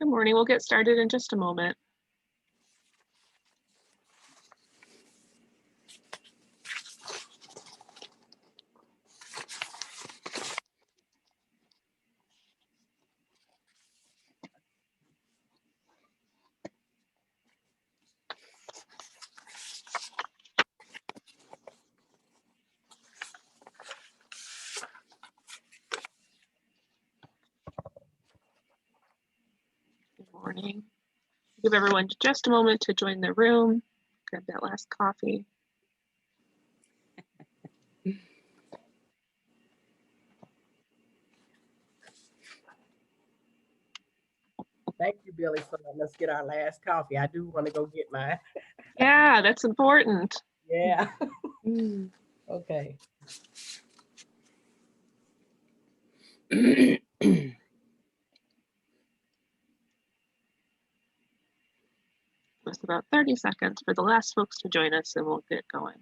Good morning. We'll get started in just a moment. Good morning. Give everyone just a moment to join the room. Grab that last coffee. Thank you, Billy, for letting us get our last coffee. I do want to go get mine. Yeah, that's important. Yeah. Okay. Just about 30 seconds for the last folks to join us and we'll get going.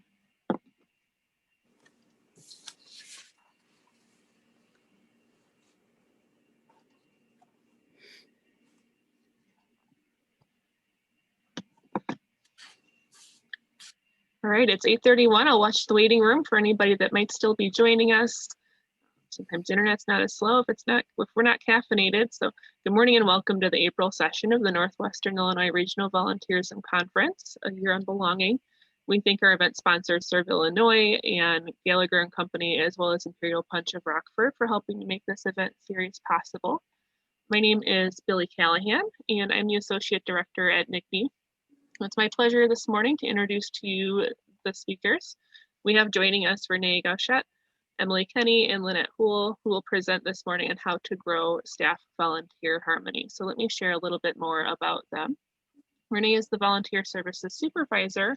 All right, it's 8:31. I'll watch the waiting room for anybody that might still be joining us. Sometimes internet's not as slow if we're not caffeinated. So good morning and welcome to the April session of the Northwestern Illinois Regional Volunteerism Conference, A Year on Belonging. We thank our event sponsors, Serve Illinois and Gallagher and Company, as well as Imperial Punch of Rockford for helping to make this event series possible. My name is Billy Callahan and I'm the Associate Director at NICB. It's my pleasure this morning to introduce to you the speakers. We have joining us Renee Gauchat, Emily Kenny, and Lynette Houle, who will present this morning on how to grow staff volunteer harmony. So let me share a little bit more about them. Renee is the Volunteer Services Supervisor,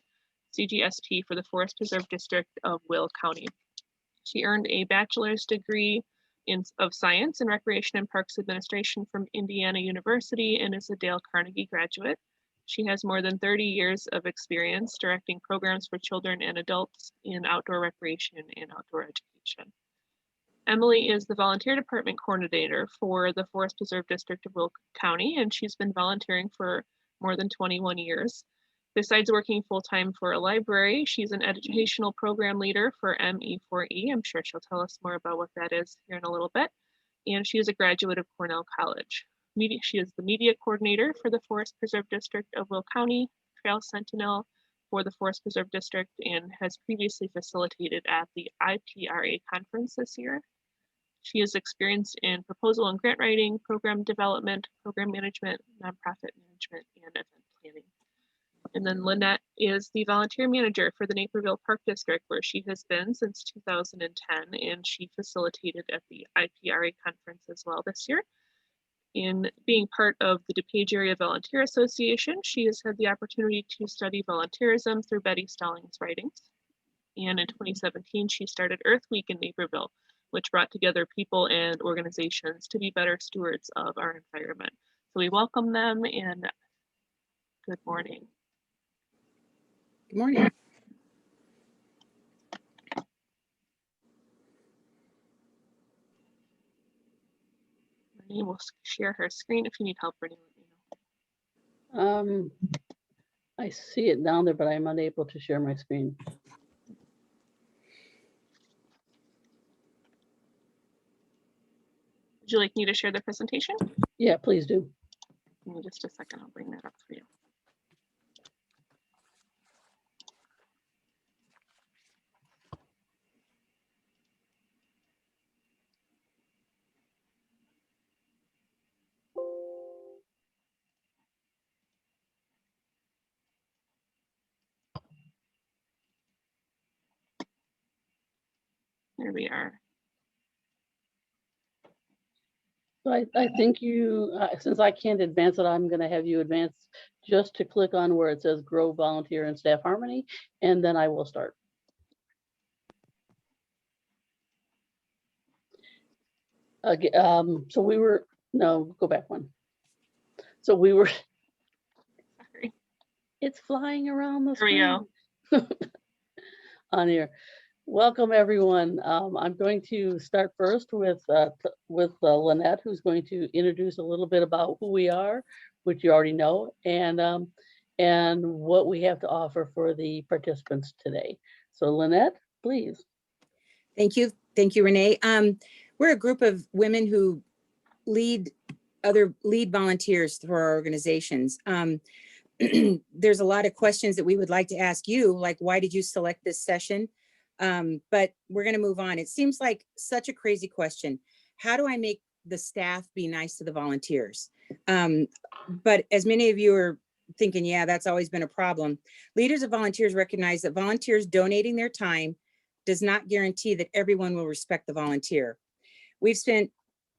CGSP, for the Forest Preserve District of Will County. She earned a bachelor's degree of Science in Recreation and Parks Administration from Indiana University and is a Dale Carnegie Graduate. She has more than 30 years of experience directing programs for children and adults in outdoor recreation and outdoor education. Emily is the Volunteer Department Coordinator for the Forest Preserve District of Will County, and she's been volunteering for more than 21 years. Besides working full-time for a library, she's an educational program leader for ME4E. I'm sure she'll tell us more about what that is here in a little bit. And she is a graduate of Cornell College. She is the media coordinator for the Forest Preserve District of Will County, Trail Sentinel for the Forest Preserve District, and has previously facilitated at the IPRA conference this year. She is experienced in proposal and grant writing, program development, program management, nonprofit management, and event planning. And then Lynette is the volunteer manager for the Naperville Park District, where she has been since 2010, and she facilitated at the IPRA conference as well this year. In being part of the DuPage Area Volunteer Association, she has had the opportunity to study volunteerism through Betty Stallings' writings. And in 2017, she started Earth Week in Naperville, which brought together people and organizations to be better stewards of our environment. So we welcome them and good morning. Good morning. Renee will share her screen. If you need help, Renee, let me know. I see it down there, but I'm unable to share my screen. Would you like me to share the presentation? Yeah, please do. Give me just a second, I'll bring that up for you. There we are. So I think you, since I can't advance it, I'm going to have you advance just to click on where it says grow volunteer and staff harmony, and then I will start. So we were, no, go back one. So we were, Sorry. it's flying around the There we screen. go. On here. Welcome, everyone. I'm going to start first with Lynette, who's going to introduce a little bit about who we are, which you already know, and what we have to offer for the participants today. So Lynette, please. Thank you. Thank you, Renee. We're a group of women who lead volunteers through our organizations. There's a lot of questions that we would like to ask you, like, why did you select this session? But we're going to move on. It seems like such a crazy question. How do I make the staff be nice to the volunteers? But as many of you are thinking, yeah, that's always been a problem. Leaders of volunteers recognize that volunteers donating their time does not guarantee that everyone will respect the volunteer. We've spent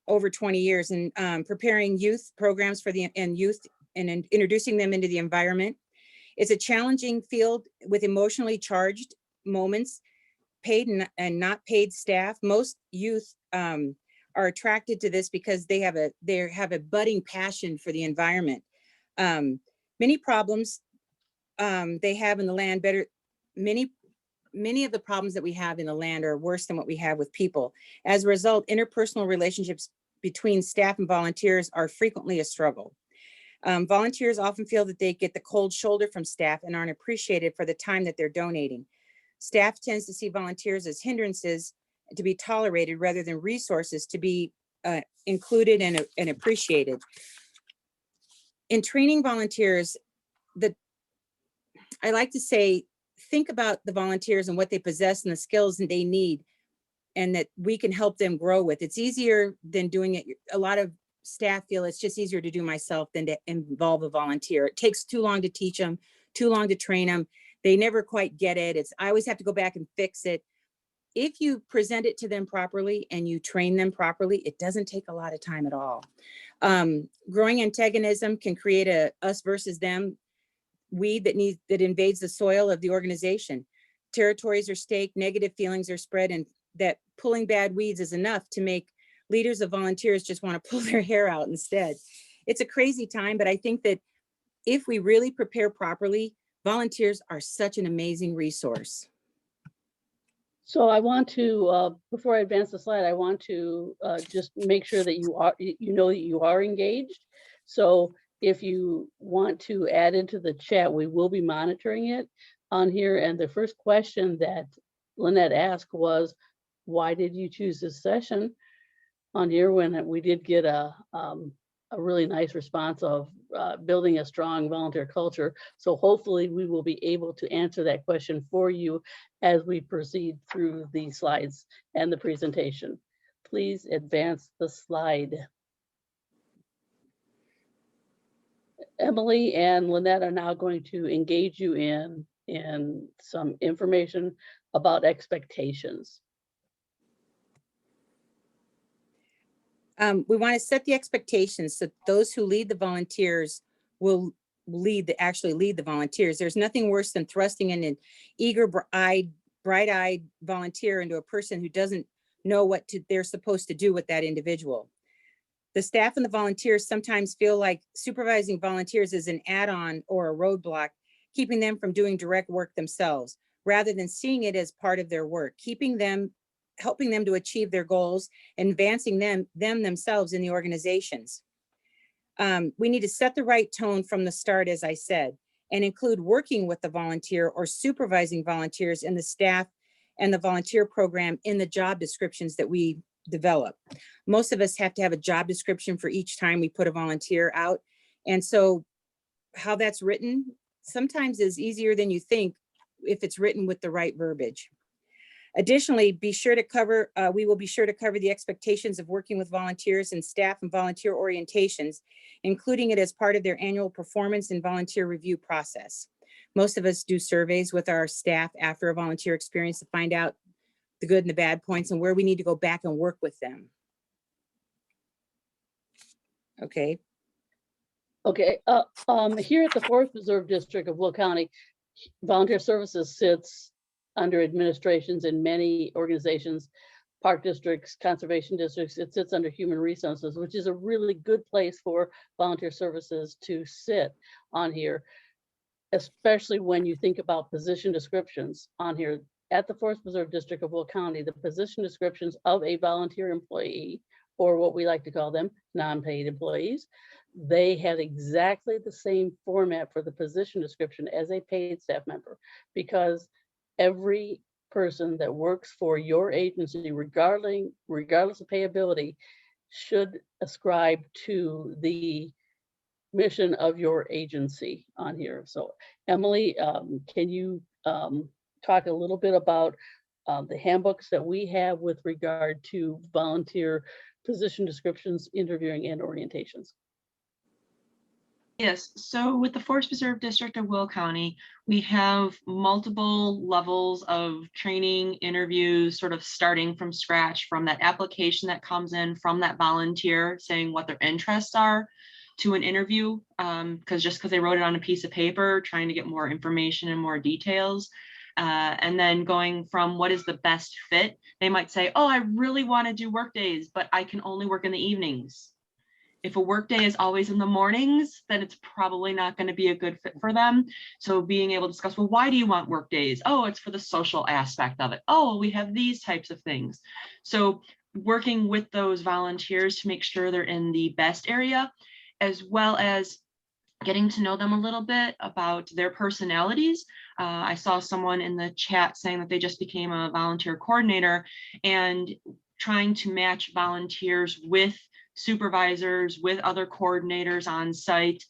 over 20 years in preparing youth programs for youth and introducing them into the environment. It's a challenging field with emotionally charged moments, paid and not paid staff. Most youth are attracted to this because they have a budding passion for the environment. Many problems they have in the land many of the problems that we have in the land are worse than what we have with people. As a result, interpersonal relationships between staff and volunteers are frequently a struggle. Volunteers often feel that they get the cold shoulder from staff and aren't appreciated for the time that they're donating. Staff tends to see volunteers as hindrances to be tolerated rather than resources to be included and appreciated. In training volunteers, I like to say, think about the volunteers and what they possess and the skills that they need and that we can help them grow with. It's easier than doing it. A lot of staff feel it's just easier to do myself than to involve a volunteer. It takes too long to teach them, too long to train them. They never quite get it. I always have to go back and fix it. If you present it to them properly and you train them properly, it doesn't take a lot of time at all. Growing antagonism can create a us versus them weed that invades the soil of the organization. Territories are staked, negative feelings are spread, and that pulling bad weeds is enough to make leaders of volunteers just want to pull their hair out instead. It's a crazy time, but I think that if we really prepare properly, volunteers are such an amazing resource. So I want to, before I advance the slide, I want to just make sure that you know that you are engaged. So if you want to add into the chat, we will be monitoring it on here. And the first question that Lynette asked was, why did you choose this session on here? When we did get a really nice response of building a strong volunteer culture. So hopefully we will be able to answer that question for you as we proceed through the slides and the presentation. Please advance the slide. Emily and Lynette are now going to engage you in some information about expectations. We want to set the expectations so those who lead the volunteers will actually lead the volunteers. There's nothing worse than thrusting in an eager, bright-eyed volunteer into a person who doesn't know what they're supposed to do with that individual. The staff and the volunteers sometimes feel like supervising volunteers is an add-on or a roadblock, keeping them from doing direct work themselves, rather than seeing it as part of their work, helping them to achieve their goals, and advancing them themselves in the organizations. We need to set the right tone from the start, as I said, and include working with the volunteer or supervising volunteers in the staff and the volunteer program in the job descriptions that we develop. Most of us have to have a job description for each time we put a volunteer out. And so how that's written sometimes is easier than you think if it's written with the right verbiage. Additionally, we will be sure to cover the expectations of working with volunteers and staff and volunteer orientations, including it as part of their annual performance and volunteer review process. Most of us do surveys with our staff after a volunteer experience to find out the good and the bad points and where we need to go back and work with them. Okay. Okay, here at the 4th Reserve District of Will County, Volunteer Services sits under administrations in many organizations, park districts, conservation districts. It sits under human resources, which is a really good place for volunteer services to sit on here, especially when you think about position descriptions on here. at the Forest Preserve District of Will County, the position descriptions of a volunteer employee, or what we like to call them, non-paid employees, they have exactly the same format for the position description as a paid staff member, because every person that works for your agency, regardless of payability, should ascribe to the mission of your agency on here. So Emily, can you talk a little bit about the handbooks that we have with regard to volunteer position descriptions, interviewing, and orientations? Yes, so with the Forest Preserve District of Will County, we have multiple levels of training, interviews, sort of starting from scratch, from that application that comes in from that volunteer saying what their interests are, to an interview, because they wrote it on a piece of paper, trying to get more information and more details. And then going from what is the best fit. They might say, oh, I really want to do work days, but I can only work in the evenings. If a work day is always in the mornings, then it's probably not going to be a good fit for them. So being able to discuss, well, why do you want work days? Oh, it's for the social aspect of it. Oh, we have these types of things. So working with those volunteers to make sure they're in the best area, as well as getting to know them a little bit about their personalities. I saw someone in the chat saying that they just became a volunteer coordinator, and trying to match volunteers with supervisors, with other coordinators on site.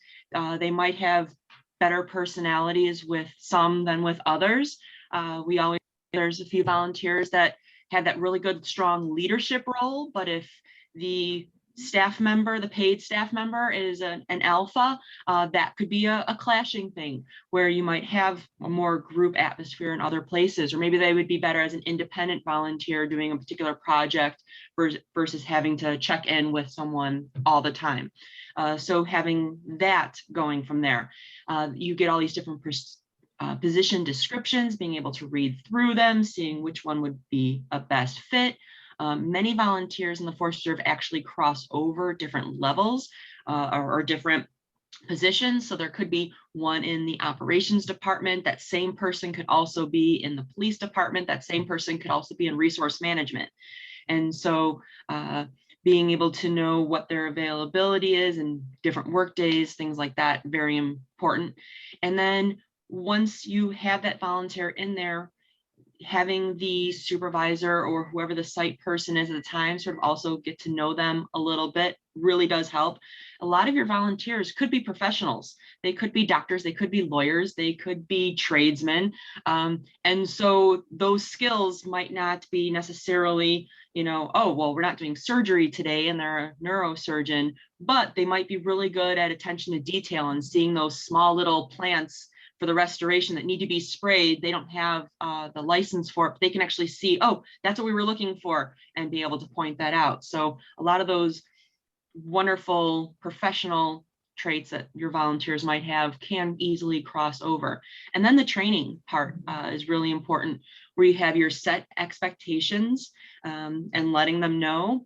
They might have better personalities with some than with others. There's a few volunteers that have that really good, strong leadership role, but if the staff member, the paid staff member, is an alpha, that could be a clashing thing, where you might have a more group atmosphere in other places, or maybe they would be better as an independent volunteer doing a particular project versus having to check in with someone all the time. So having that going from there, you get all these different position descriptions, being able to read through them, seeing which one would be a best fit. Many volunteers in the Forest Reserve actually cross over different levels or different positions. So there could be one in the operations department. That same person could also be in the police department. That same person could also be in resource management. And so being able to know what their availability is and different work days, things like that, very important. And then once you have that volunteer in there, having the supervisor or whoever the site person is at the time sort of also get to know them a little bit really does help. A lot of your volunteers could be professionals. They could be doctors, they could be lawyers, they could be tradesmen. And so those skills might not be necessarily, oh, well, we're not doing surgery today and they're a neurosurgeon, but they might be really good at attention to detail and seeing those small little plants for the restoration that need to be sprayed. They don't have the license for it, but they can actually see, oh, that's what we were looking for, and be able to point that out. So a lot of those wonderful professional traits that your volunteers might have can easily cross over. And then the training part is really important, where you have your set expectations and letting them know,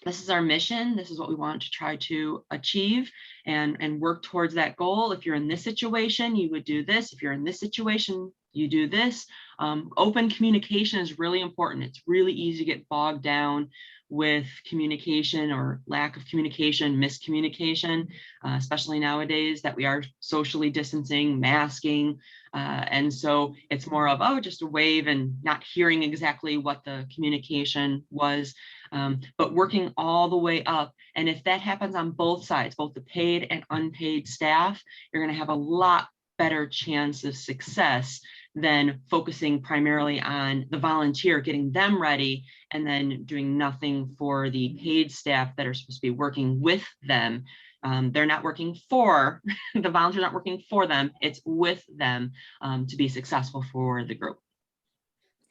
this is our mission, this is what we want to try to achieve, and work towards that goal. If you're in this situation, you would do this. If you're in this situation, you do this. Open communication is really important. It's really easy to get bogged down with communication or lack of communication, miscommunication, especially nowadays that we are socially distancing, masking. And so it's more of, oh, just a wave and not hearing exactly what the communication was, but working all the way up. And if that happens on both sides, both the paid and unpaid staff, you're going to have a lot better chance of success than focusing primarily on the volunteer, getting them ready, and then doing nothing for the paid staff that are supposed to be working with them. They're not working for, the volunteers not working for them, it's with them to be successful for the group.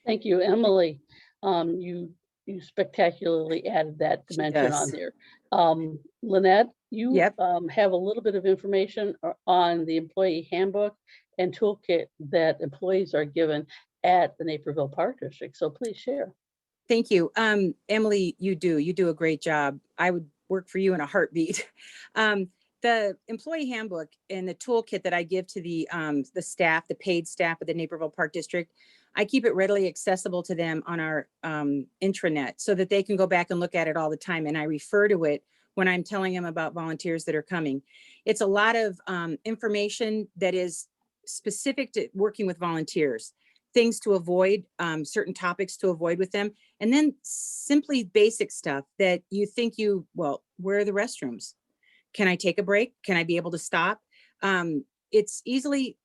Thank you, Emily. You spectacularly added that dimension on there. Lynette, you have a little bit of information on the employee handbook and toolkit that employees are given at the Naperville Park District. So please share. Thank you. Emily, you do a great job. I would work for you in a heartbeat. The employee handbook and the toolkit that I give to the staff, the paid staff of the Naperville Park District, I keep it readily accessible to them on our intranet so that they can go back and look at it all the time. And I refer to it when I'm telling them about volunteers that are coming. It's a lot of information that is specific to working with volunteers, things to avoid, certain topics to avoid with them, and then simply basic stuff that you think well, where are the restrooms? Can I take a break? Can I be able to stop? It's easily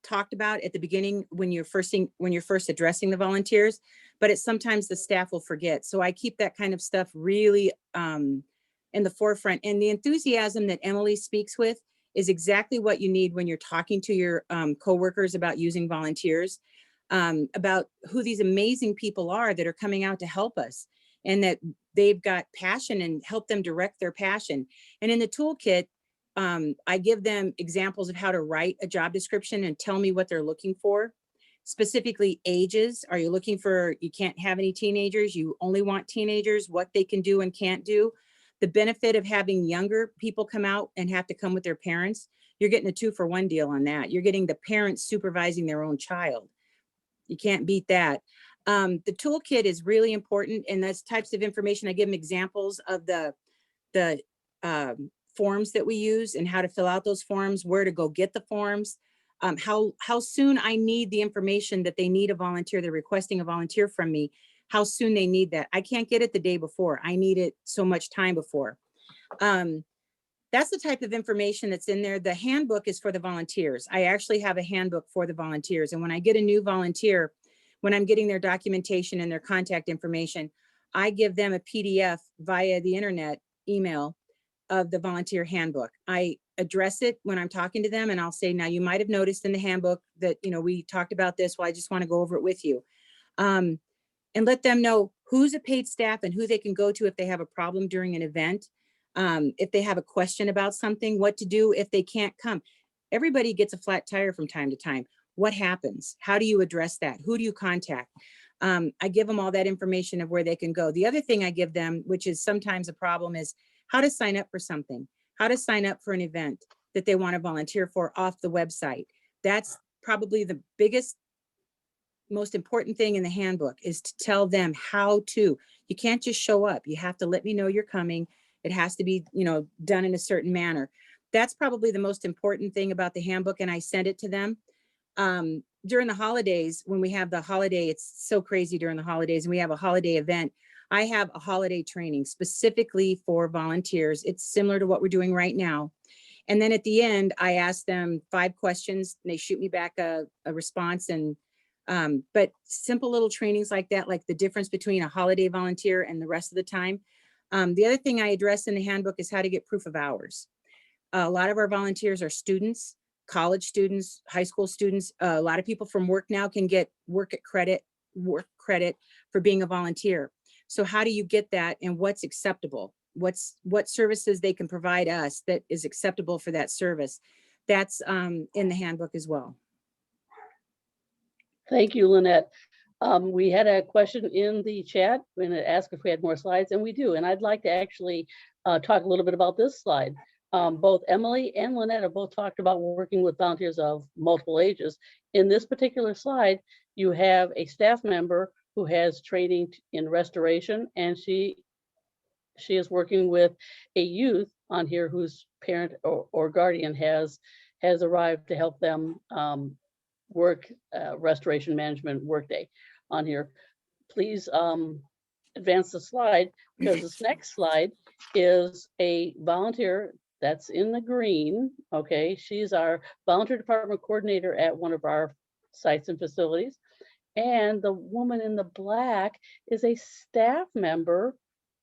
talked about at the beginning when you're first addressing the volunteers, but it's sometimes the staff will forget. So I keep that kind of stuff really in the forefront. And the enthusiasm that Emily speaks with is exactly what you need when you're talking to your coworkers about using volunteers, about who these amazing people are that are coming out to help us, and that they've got passion, and help them direct their passion. And in the toolkit, I give them examples of how to write a job description and tell me what they're looking for. Specifically ages. Are you looking for, you can't have any teenagers, you only want teenagers, what they can do and can't do. The benefit of having younger people come out and have to come with their parents, you're getting a 2-for-1 deal on that. You're getting the parents supervising their own child. You can't beat that. The toolkit is really important, and that's types of information. I give them examples of the forms that we use and how to fill out those forms, where to go get the forms, how soon I need the information that they need a volunteer. They're requesting a volunteer from me, how soon they need that. I can't get it the day before. I need it so much time before. That's the type of information that's in there. The handbook is for the volunteers. I actually have a handbook for the volunteers. And when I get a new volunteer, when I'm getting their documentation and their contact information, I give them a PDF via the internet email of the volunteer handbook. I address it when I'm talking to them, and I'll say, now you might have noticed in the handbook that, we talked about this. Well, I just want to go over it with you. And let them know who's a paid staff and who they can go to if they have a problem during an event. If they have a question about something, what to do if they can't come. Everybody gets a flat tire from time to time. What happens? How do you address that? Who do you contact? I give them all that information of where they can go. The other thing I give them, which is sometimes a problem, is how to sign up for something, how to sign up for an event that they want to volunteer for off the website. That's probably the biggest, most important thing in the handbook, is to tell them how to. You can't just show up. You have to let me know you're coming. It has to be, done in a certain manner. That's probably the most important thing about the handbook, and I send it to them. During the holidays, when we have the holiday, it's so crazy during the holidays, and we have a holiday event, I have a holiday training specifically for volunteers. It's similar to what we're doing right now. And then at the end, I ask them 5 questions, and they shoot me back a response. And but simple little trainings like that, like the difference between a holiday volunteer and the rest of the time. The other thing I address in the handbook is how to get proof of hours. A lot of our volunteers are students, college students, high school students. A lot of people from work now can get work credit for being a volunteer. So how do you get that, and what's acceptable? What services they can provide us that is acceptable for that service? That's in the handbook as well. Thank you, Lynette. We had a question in the chat when it asked if we had more slides, and we do. And I'd like to actually talk a little bit about this slide. Both Emily and Lynette have both talked about working with volunteers of multiple ages. In this particular slide, you have a staff member who has training in restoration, and she is working with a youth on here whose parent or guardian has arrived to help them work restoration management workday on here. Please advance the slide, because this next slide is a volunteer that's in the green. Okay, she's our volunteer department coordinator at one of our sites and facilities. And the woman in the black is a staff member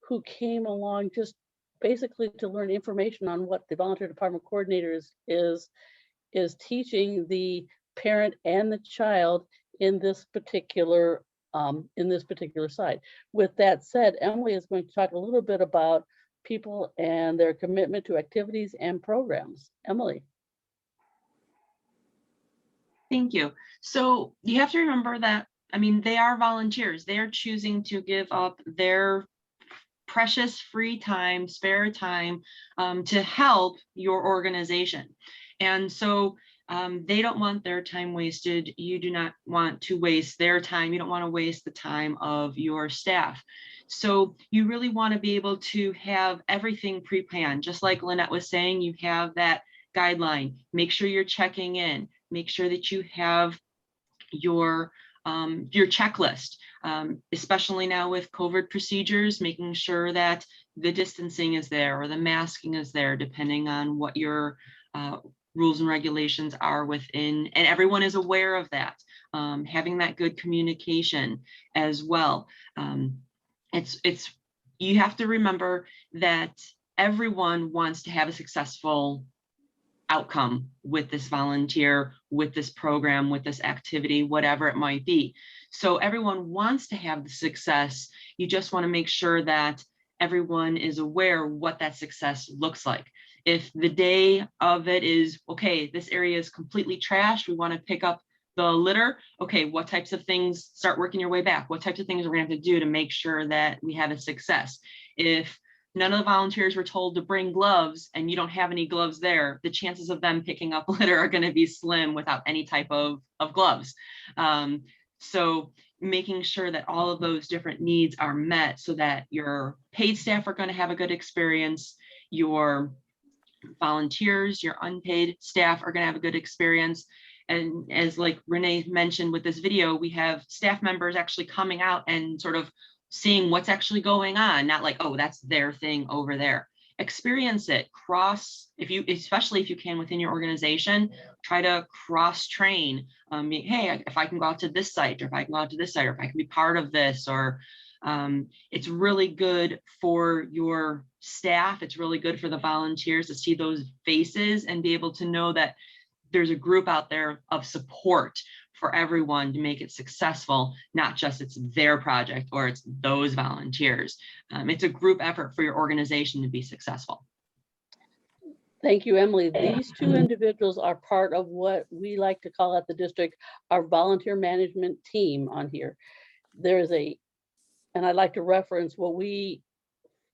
who came along just basically to learn information on what the volunteer department coordinator is teaching the parent and the child in this particular side. With that said, Emily is going to talk a little bit about people and their commitment to activities and programs. Emily. Thank you. So you have to remember that, they are volunteers. They are choosing to give up their precious free time, spare time, to help your organization. And so They don't want their time wasted. You do not want to waste their time. You don't want to waste the time of your staff. So you really want to be able to have everything pre-planned. Just like Lynette was saying, you have that guideline. Make sure you're checking in. Make sure that you have your checklist, especially now with COVID procedures, making sure that the distancing is there or the masking is there, depending on what your rules and regulations are within, and everyone is aware of that. Having that good communication as well. You have to remember that everyone wants to have a successful outcome with this volunteer, with this program, with this activity, whatever it might be. So everyone wants to have the success. You just want to make sure that everyone is aware what that success looks like. If the day of it is, okay, this area is completely trashed, we want to pick up the litter. Okay, what types of things, start working your way back. What types of things we're going to have to do to make sure that we have a success? If none of the volunteers were told to bring gloves and you don't have any gloves there, the chances of them picking up litter are going to be slim without any type of gloves. So making sure that all of those different needs are met so that your paid staff are going to have a good experience, your volunteers, your unpaid staff are going to have a good experience. And as like Renee mentioned with this video, we have staff members actually coming out and sort of seeing what's actually going on, not like, oh, that's their thing over there. Experience it, especially if you can within your organization, try to cross train. Hey, if I can go out to this site, or if I can go out to this site, or if I can be part of this, or it's really good for your staff. It's really good for the volunteers to see those faces and be able to know that there's a group out there of support for everyone to make it successful, not just it's their project or it's those volunteers. It's a group effort for your organization to be successful. Thank you, Emily. These two individuals are part of what we like to call at the district our volunteer management team on here. There is and I'd like to reference what we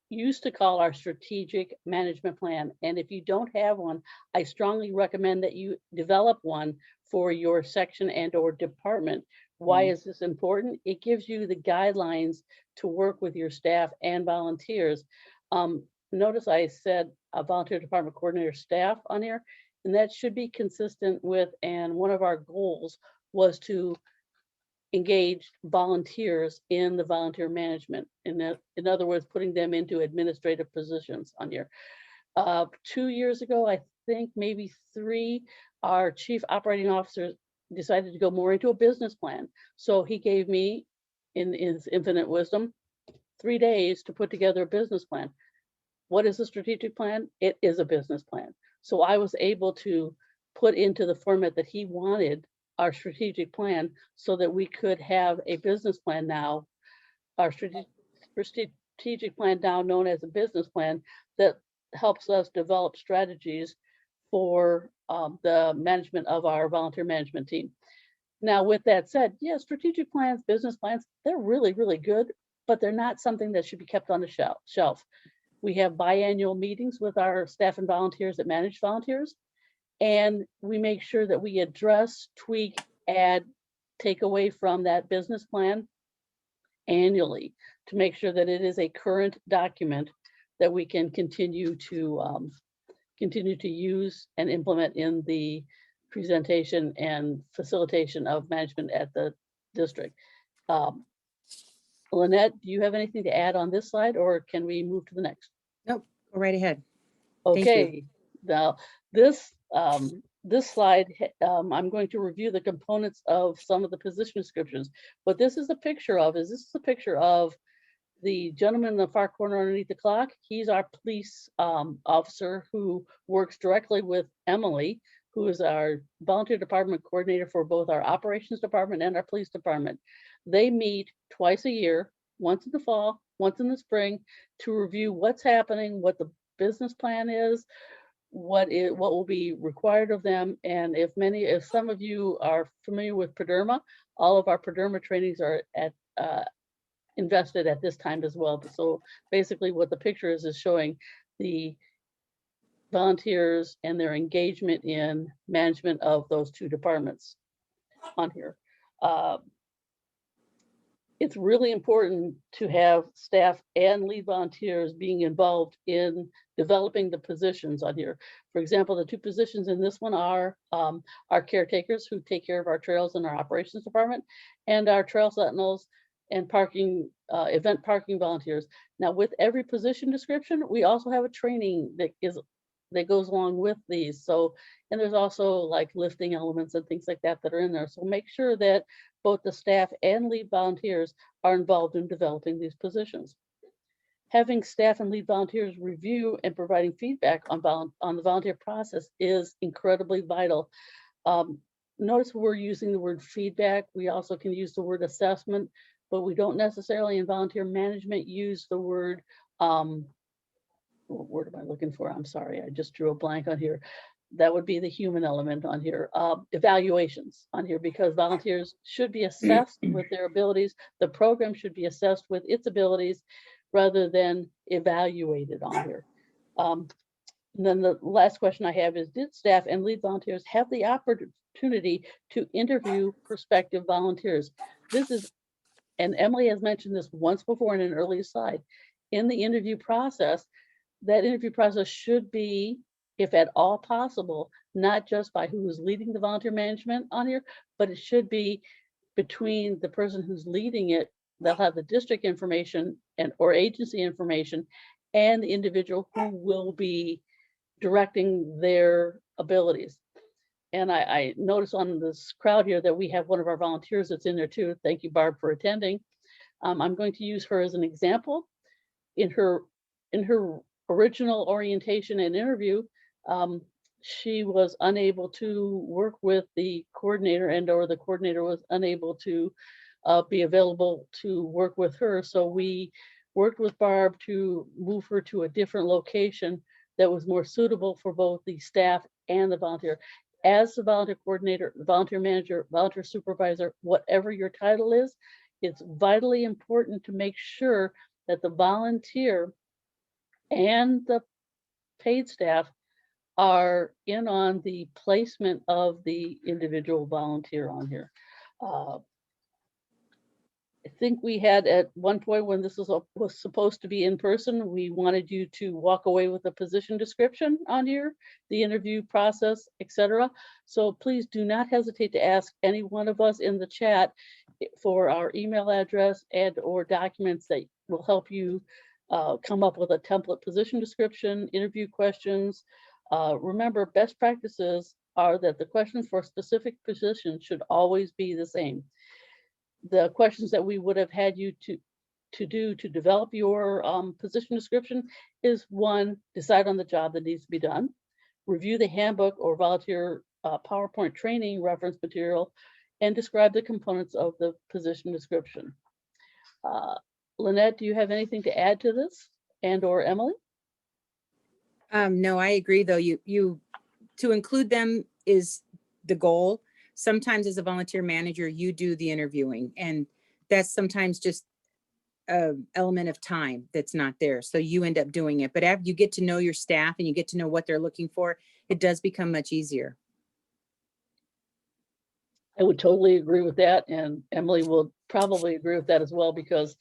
used to call our strategic management plan. And if you don't have one, I strongly recommend that you develop one for your section and or department. Why is this important? It gives you the guidelines to work with your staff and volunteers. Notice I said a volunteer department coordinator staff on here, and that should be consistent with, and one of our goals was to engage volunteers in the volunteer management. In other words, putting them into administrative positions on here. 2 years ago, I think maybe 3, our chief operating officer decided to go more into a business plan. So he gave me, in his infinite wisdom, 3 days to put together a business plan. What is a strategic plan? It is a business plan. So I was able to put into the format that he wanted our strategic plan so that we could have a business plan now, our strategic plan now known as a business plan that helps us develop strategies for the management of our volunteer management team. Now, with that said, yeah, strategic plans, business plans, they're really, really good, but they're not something that should be kept on the shelf. We have biannual meetings with our staff and volunteers that manage volunteers. And we make sure that we address, tweak, add, take away from that business plan annually to make sure that it is a current document that we can continue to use and implement in the presentation and facilitation of management at the district. Lynette, do you have anything to add on this slide, or can we move to the next? Nope, go right ahead. Okay, now this slide, I'm going to review the components of some of the position descriptions. What this is a picture of the gentleman in the far corner underneath the clock. He's our police officer who works directly with Emily, who is our volunteer department coordinator for both our operations department and our police department. They meet twice a year, once in the fall, once in the spring, to review what's happening, what the business plan is, what will be required of them. And if some of you are familiar with PRODERMA, all of our PRODERMA trainings are invested at this time as well. So basically what the picture is showing the volunteers and their engagement in management of those two departments on here. It's really important to have staff and lead volunteers being involved in developing the positions on here. For example, the two positions in this one are our caretakers who take care of our trails in our operations department, and our trail sentinels and parking, event parking volunteers. Now, with every position description, we also have a training that goes along with these. So, and there's also like lifting elements and things like that that are in there. So make sure that both the staff and lead volunteers are involved in developing these positions. Having staff and lead volunteers review and providing feedback on the volunteer process is incredibly vital. Notice we're using the word feedback. We also can use the word assessment, but we don't necessarily in volunteer management use the word, what word am I looking for? I'm sorry, I just drew a blank on here. That would be the human element on here. Evaluations on here, because volunteers should be assessed with their abilities. The program should be assessed with its abilities rather than evaluated on here. And then the last question I have is, did staff and lead volunteers have the opportunity to interview prospective volunteers? This is, and Emily has mentioned this once before in an earlier slide, in the interview process, that interview process should be, if at all possible, not just by who is leading the volunteer management on here, but it should be between the person who's leading it. They'll have the district information and or agency information and the individual who will be directing their abilities. And I notice on this crowd here that we have one of our volunteers that's in there too. Thank you, Barb, for attending. I'm going to use her as an example. In her original orientation and interview, she was unable to work with the coordinator, and or the coordinator was unable to be available to work with her. So we worked with Barb to move her to a different location that was more suitable for both the staff and the volunteer. As the volunteer coordinator, volunteer manager, volunteer supervisor, whatever your title is, it's vitally important to make sure that the volunteer and the paid staff are in on the placement of the individual volunteer on here. I think we had at one point when this was supposed to be in person, we wanted you to walk away with a position description on here, the interview process, etc. So please do not hesitate to ask any one of us in the chat for our email address and or documents that will help you come up with a template position description, interview questions. Remember, best practices are that the questions for specific positions should always be the same. The questions that we would have had you to develop your position description is: 1, decide on the job that needs to be done, review the handbook or volunteer PowerPoint training reference material, and describe the components of the position description. Lynette, do you have anything to add to this, and or Emily? No, I agree though. You to include them is the goal. Sometimes as a volunteer manager, you do the interviewing, and that's sometimes just an element of time that's not there. So you end up doing it. But after you get to know your staff and you get to know what they're looking for, it does become much easier. I would totally agree with that. And Emily will probably agree with that as well, because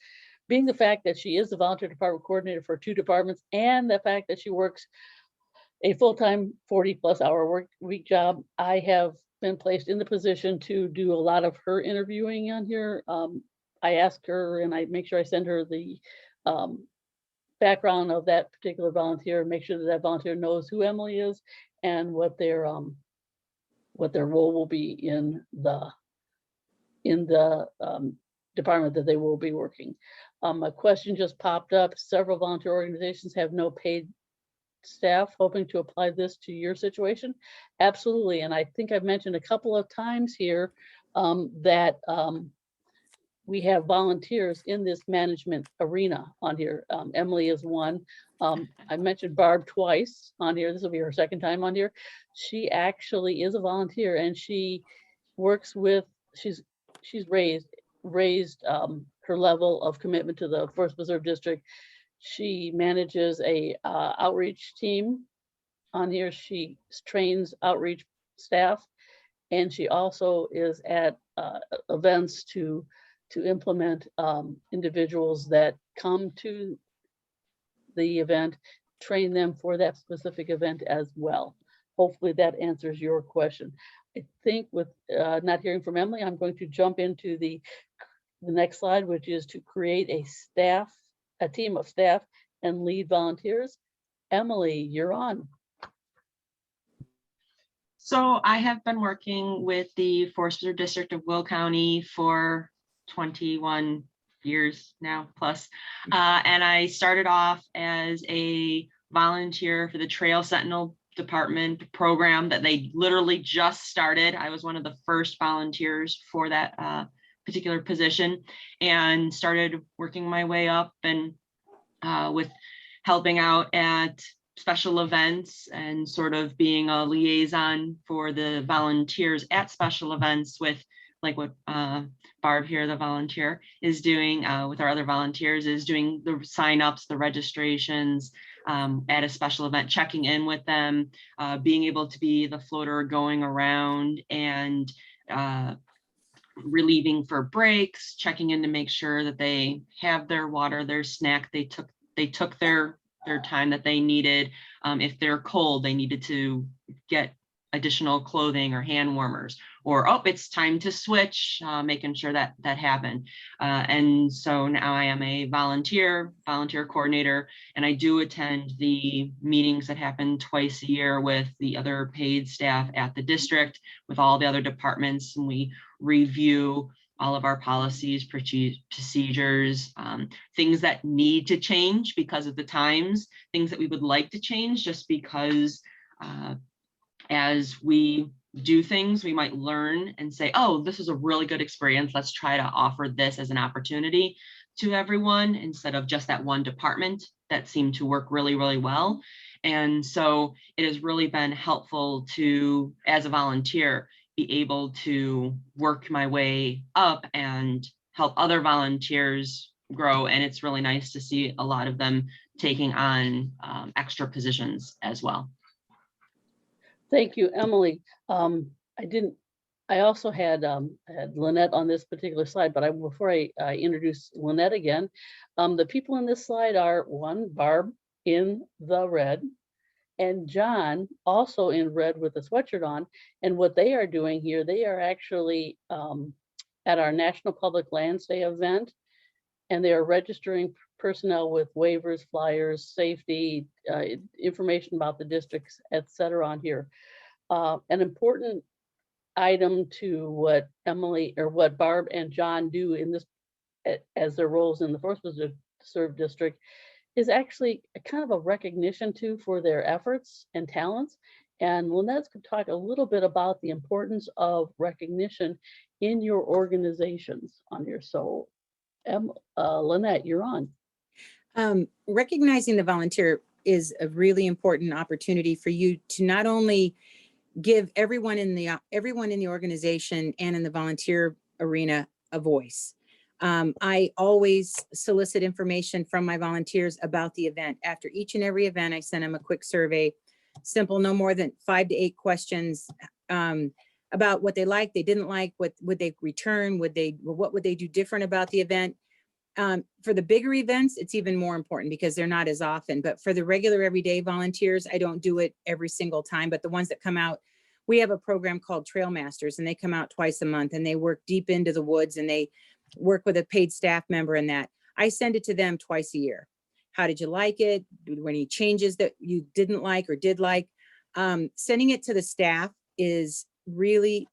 being the fact that she is the volunteer department coordinator for 2 departments, and the fact that she works a full-time 40+ hour work week job, I have been placed in the position to do a lot of her interviewing on here. I ask her and I make sure I send her the background of that particular volunteer, make sure that that volunteer knows who Emily is and what their role will be in the department that they will be working. A question just popped up. Several volunteer organizations have no paid staff, hoping to apply this to your situation. Absolutely. And I think I've mentioned a couple of times here that we have volunteers in this management arena on here. Emily is one. I mentioned Barb twice on here. This will be her second time on here. She actually is a volunteer, and she works with, she's raised her level of commitment to the 1st Preserve District. She manages a outreach team on here, she trains outreach staff, and she also is at events to implement individuals that come to the event, train them for that specific event as well. Hopefully that answers your question. I think with not hearing from Emily, I'm going to jump into the next slide, which is to create a team of staff and lead volunteers. Emily, you're on. So I have been working with the Forest Preserve District of Will County for 21 years now plus. And I started off as a volunteer for the Trail Sentinel Department program that they literally just started. I was one of the first volunteers for that particular position, and started working my way up and with helping out at special events and sort of being a liaison for the volunteers at special events with like what Barb here, the volunteer, is doing with our other volunteers, is doing the signups, the registrations at a special event, checking in with them, being able to be the floater going around and relieving for breaks, checking in to make sure that they have their water, their snack, they took their time that they needed. If they're cold, they needed to get additional clothing or hand warmers, or oh, it's time to switch, making sure that happened. And so now I am a volunteer coordinator, and I do attend the meetings that happen twice a year with the other paid staff at the district, with all the other departments, and we review all of our policies, procedures, things that need to change because of the times, things that we would like to change just because as we do things, we might learn and say, oh, this is a really good experience. Let's try to offer this as an opportunity to everyone instead of just that one department that seemed to work really, really well. And so it has really been helpful to, as a volunteer, be able to work my way up and help other volunteers grow. And it's really nice to see a lot of them taking on extra positions as well. Thank you, Emily. I also had Lynette on this particular slide, but before I introduce Lynette again, the people in this slide are Barb in the red, and John also in red with a sweatshirt on. And what they are doing here, they are actually at our National Public Lands Day event, and they are registering personnel with waivers, flyers, safety, information about the districts, etc. on here. An important item to what Emily or what Barb and John do in this as their roles in the Forest Preserve District is actually a kind of a recognition too for their efforts and talents. And Lynette could talk a little bit about the importance of recognition in your organizations on your soul. Lynette, you're on. Recognizing the volunteer is a really important opportunity for you to not only give everyone in the organization and in the volunteer arena a voice. I always solicit information from my volunteers about the event. After each and every event, I send them a quick survey, simple, no more than 5 to 8 questions about what they liked, they didn't like, what would they return, what would they do different about the event. For the bigger events, it's even more important because they're not as often. But for the regular everyday volunteers, I don't do it every single time. But the ones that come out, we have a program called Trail Masters, and they come out twice a month, and they work deep into the woods, and they work with a paid staff member in that. I send it to them twice a year. How did you like it? Were there any changes that you didn't like or did like? Sending it to the staff is really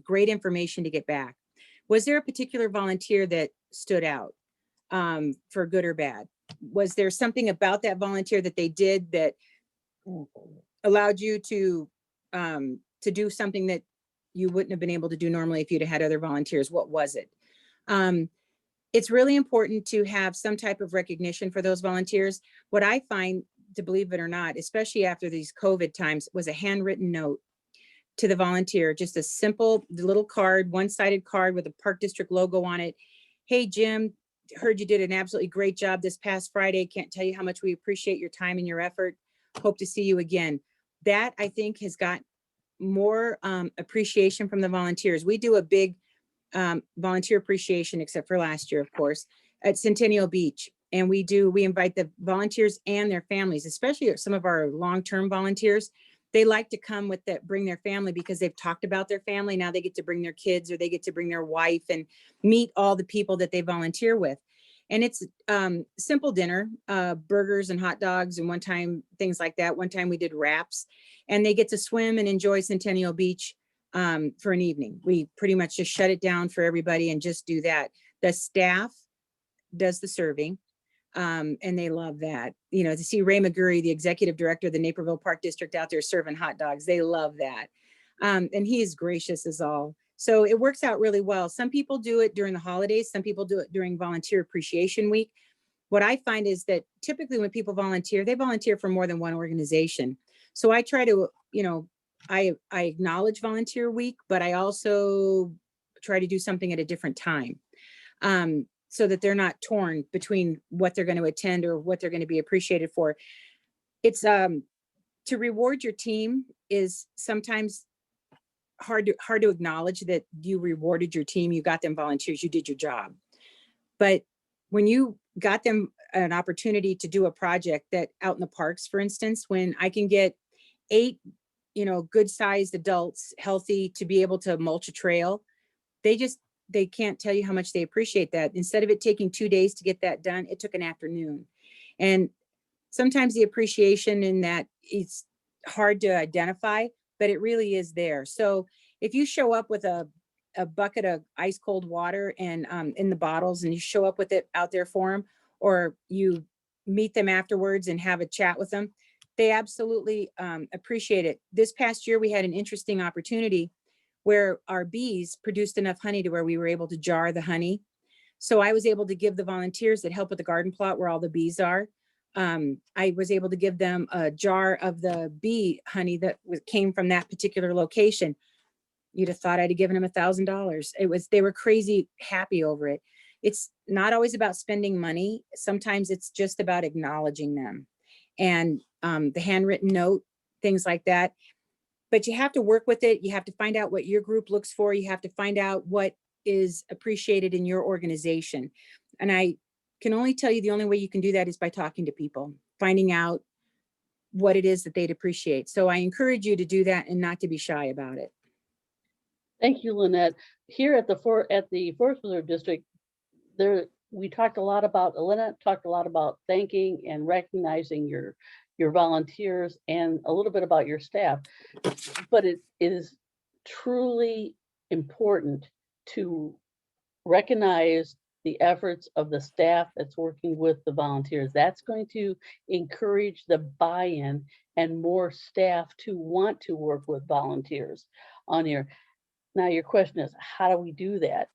great information to get back. Was there a particular volunteer that stood out for good or bad? Was there something about that volunteer that they did that allowed you to do something that you wouldn't have been able to do normally if you'd have had other volunteers? What was it? It's really important to have some type of recognition for those volunteers. What I find, to believe it or not, especially after these COVID times, was a handwritten note to the volunteer, just a simple little card, one-sided card with a Park District logo on it. Hey, Jim, heard you did an absolutely great job this past Friday. Can't tell you how much we appreciate your time and your effort. Hope to see you again. that I think has got more appreciation from the volunteers. We do a big volunteer appreciation, except for last year, of course, at Centennial Beach. And we invite the volunteers and their families, especially some of our long-term volunteers. They like to come bring their family because they've talked about their family. Now they get to bring their kids or they get to bring their wife and meet all the people that they volunteer with. And it's simple dinner, burgers and hot dogs, and one time things like that. One time we did wraps, and they get to swim and enjoy Centennial Beach for an evening. We pretty much just shut it down for everybody and just do that. The staff does the serving, and they love that. You know, to see Ray McGurry, the executive director of the Naperville Park District, out there serving hot dogs, they love that. And he is gracious as all. So it works out really well. Some people do it during the holidays. Some people do it during Volunteer Appreciation Week. What I find is that typically when people volunteer, they volunteer for more than one organization. So I try to, you know, I acknowledge Volunteer Week, but I also try to do something at a different time, so that they're not torn between what they're going to attend or what they're going to be appreciated for. It's to reward your team is sometimes hard to acknowledge that you rewarded your team, you got them volunteers, you did your job. But when you got them an opportunity to do a project that out in the parks, for instance, when I can get 8, you know, good sized adults, healthy, to be able to mulch a trail, they can't tell you how much they appreciate that. Instead of it taking 2 days to get that done, it took an afternoon. And sometimes the appreciation in that it's hard to identify, but it really is there. So if you show up with a bucket of ice cold water and in the bottles, and you show up with it out there for them, or you meet them afterwards and have a chat with them, they absolutely appreciate it. This past year, we had an interesting opportunity where our bees produced enough honey to where we were able to jar the honey. So I was able to give the volunteers that help with the garden plot where all the bees are, I was able to give them a jar of the bee honey that came from that particular location. You'd have thought I'd have given them $1,000. They were crazy happy over it. It's not always about spending money. Sometimes it's just about acknowledging them, and the handwritten note, things like that. But you have to work with it. You have to find out what your group looks for. You have to find out what is appreciated in your organization. And I can only tell you the only way you can do that is by talking to people, finding out what it is that they'd appreciate. So I encourage you to do that and not to be shy about it. Thank you, Lynette. Here at the Forest Preserve District, Lynette talked a lot about thanking and recognizing your volunteers and a little bit about your staff. But it is truly important to recognize the efforts of the staff that's working with the volunteers. That's going to encourage the buy-in and more staff to want to work with volunteers on here. Now, your question is, how do we do that?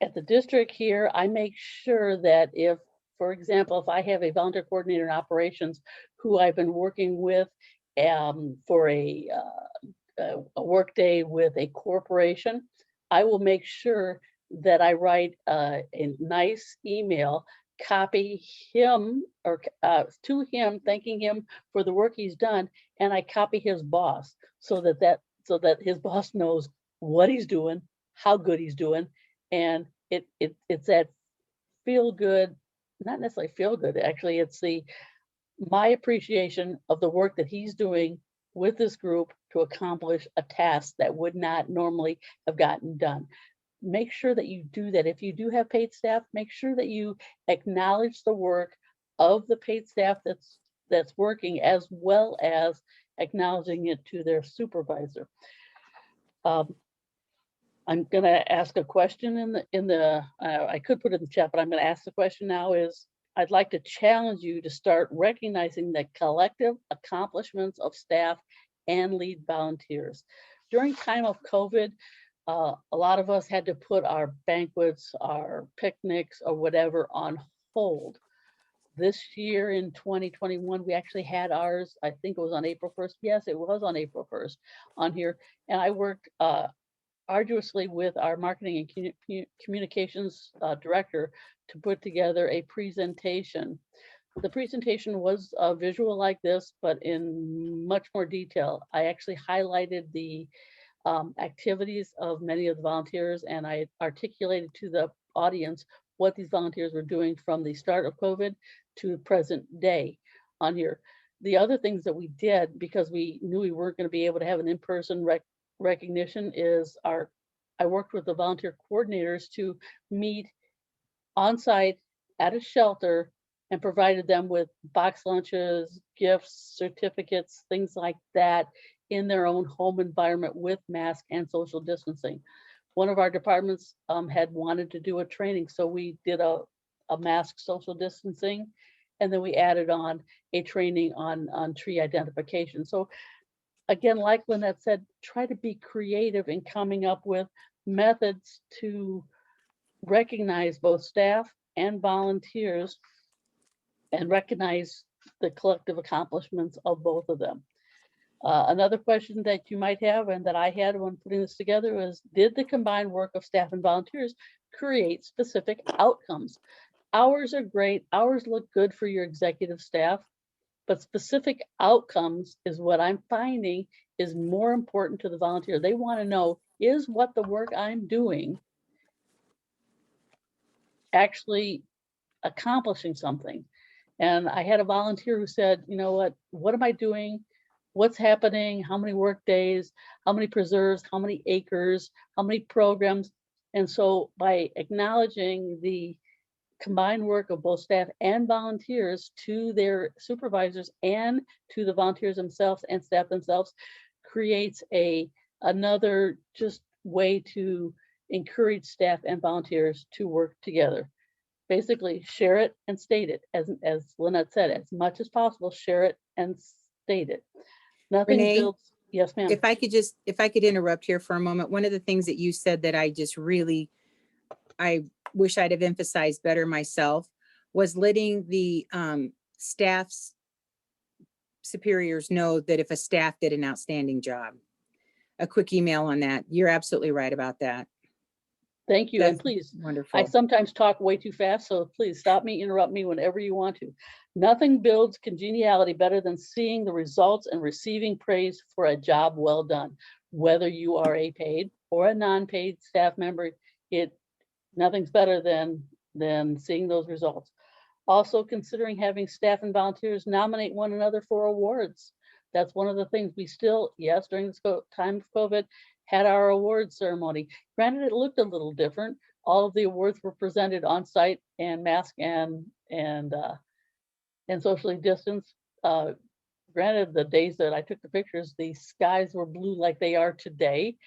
At the district here, I make sure that if, for example, if I have a volunteer coordinator in operations who I've been working with for a work day with a corporation, I will make sure that I write a nice email, copy him or to him, thanking him for the work he's done, and I copy his boss so that his boss knows what he's doing, how good he's doing, and it's that feel good, not necessarily feel good. Actually, it's my appreciation of the work that he's doing with this group to accomplish a task that would not normally have gotten done. Make sure that you do that. If you do have paid staff, make sure that you acknowledge the work of the paid staff that's working, as well as acknowledging it to their supervisor. I'm going to ask a question I could put it in the chat, but I'm going to ask the question now is, I'd like to challenge you to start recognizing the collective accomplishments of staff and lead volunteers. During time of COVID, a lot of us had to put our banquets, our picnics, or whatever on hold. This year in 2021, we actually had ours, I think it was on April 1st. Yes, it was on April 1st on here. And I worked arduously with our marketing and communications director to put together a presentation the presentation was visual like this, but in much more detail. I actually highlighted the activities of many of the volunteers, and I articulated to the audience what these volunteers were doing from the start of COVID to the present day on here. The other things that we did, because we knew we weren't going to be able to have an in-person recognition, is I worked with the volunteer coordinators to meet on-site at a shelter and provided them with box lunches, gifts, certificates, things like that in their own home environment with mask and social distancing. One of our departments had wanted to do a training, so we did a mask social distancing, and then we added on a training on tree identification. So again, like Lynette said, try to be creative in coming up with methods to recognize both staff and volunteers and recognize the collective accomplishments of both of them. Another question that you might have, and that I had when putting this together, was, did the combined work of staff and volunteers create specific outcomes? Hours are great. Hours look good for your executive staff, but specific outcomes is what I'm finding is more important to the volunteer. They want to know, is what the work I'm doing actually accomplishing something? And I had a volunteer who said, you know what am I doing? What's happening? How many work days? How many preserves? How many acres? How many programs? And so by acknowledging the combined work of both staff and volunteers to their supervisors and to the volunteers themselves and staff themselves, creates another just way to encourage staff and volunteers to work together. Basically, share it and state it. As Lynette said, as much as possible, share it and state it. Nothing Renee, builds. Yes, ma'am. if I could interrupt here for a moment. One of the things that you said that I wish I'd have emphasized better myself was letting the staff's superiors know that if a staff did an outstanding job. A quick email on that. You're absolutely right about that. Thank you. That's and please, wonderful. I sometimes talk way too fast, so please stop me, interrupt me whenever you want to. Nothing builds congeniality better than seeing the results and receiving praise for a job well done. Whether you are a paid or a non-paid staff member, nothing's better than seeing those results. Also, considering having staff and volunteers nominate one another for awards. That's one of the things we still, yes, during this time of COVID, had our awards ceremony. Granted, it looked a little different. All of the awards were presented on site and mask and socially distanced. Granted, the days that I took the pictures, the skies were blue like they are today,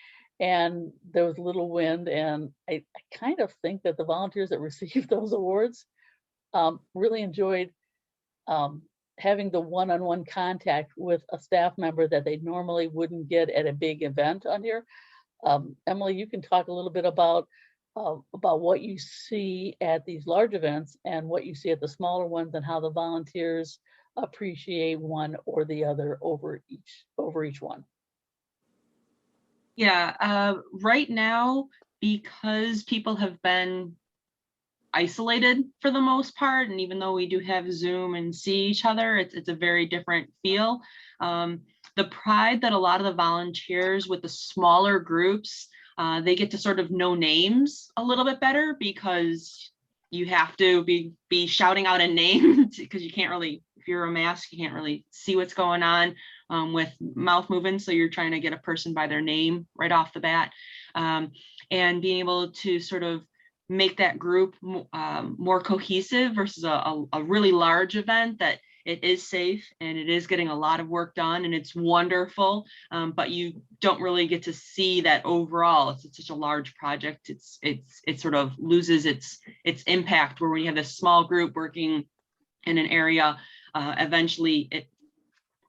and there was little wind. And I kind of think that the volunteers that received those awards really enjoyed having the one-on-one contact with a staff member that they normally wouldn't get at a big event on here. Emily, you can talk a little bit about what you see at these large events and what you see at the smaller ones, and how the volunteers appreciate one or the other over each one. Yeah, right now, because people have been isolated for the most part, and even though we do have Zoom and see each other, it's a very different feel. The pride that a lot of the volunteers with the smaller groups, they get to sort of know names a little bit better, because you have to be shouting out a name because you can't really, if you're a mask, you can't really see what's going on with mouth moving. So you're trying to get a person by their name right off the bat, and being able to sort of make that group more cohesive versus a really large event, that it is safe and it is getting a lot of work done and it's wonderful, but you don't really get to see that overall. It's such a large project. It sort of loses its impact, where when you have this small group working in an area, eventually it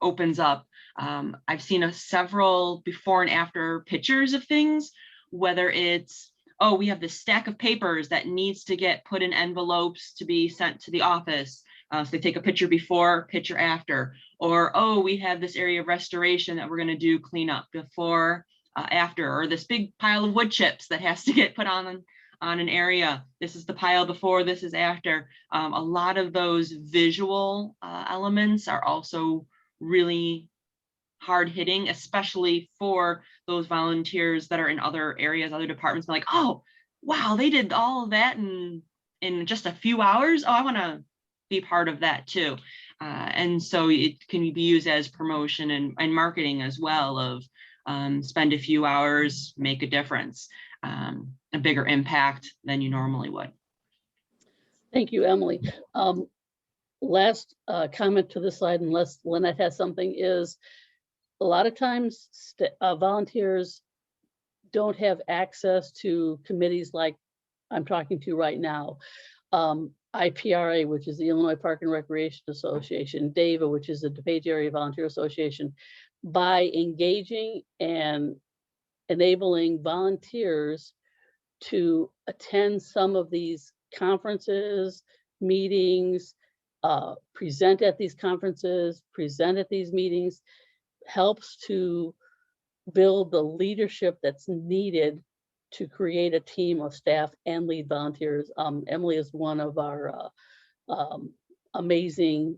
opens up. I've seen several before and after pictures of things, whether it's, oh, we have this stack of papers that needs to get put in envelopes to be sent to the office. So they take a picture before, picture after, or, oh, we have this area of restoration that we're going to do cleanup before, after, or this big pile of wood chips that has to get put on on an area. This is the pile before, this is after. A lot of those visual elements are also really hard hitting, especially for those volunteers that are in other areas, other departments. Like, oh, wow, they did all of that in just a few hours. Oh, I want to be part of that too. And so it can be used as promotion and marketing as well of spend a few hours, make a difference, a bigger impact than you normally would. Thank you, Emily. Last comment to this slide, unless Lynette has something, is a lot of times volunteers don't have access to committees like I'm talking to right now. IPRA, which is the Illinois Park and Recreation Association, DAVA, which is the DuPage Area Volunteer Association. By engaging and enabling volunteers to attend some of these conferences, meetings, present at these conferences, present at these meetings, helps to build the leadership that's needed to create a team of staff and lead volunteers. Emily is one of our amazing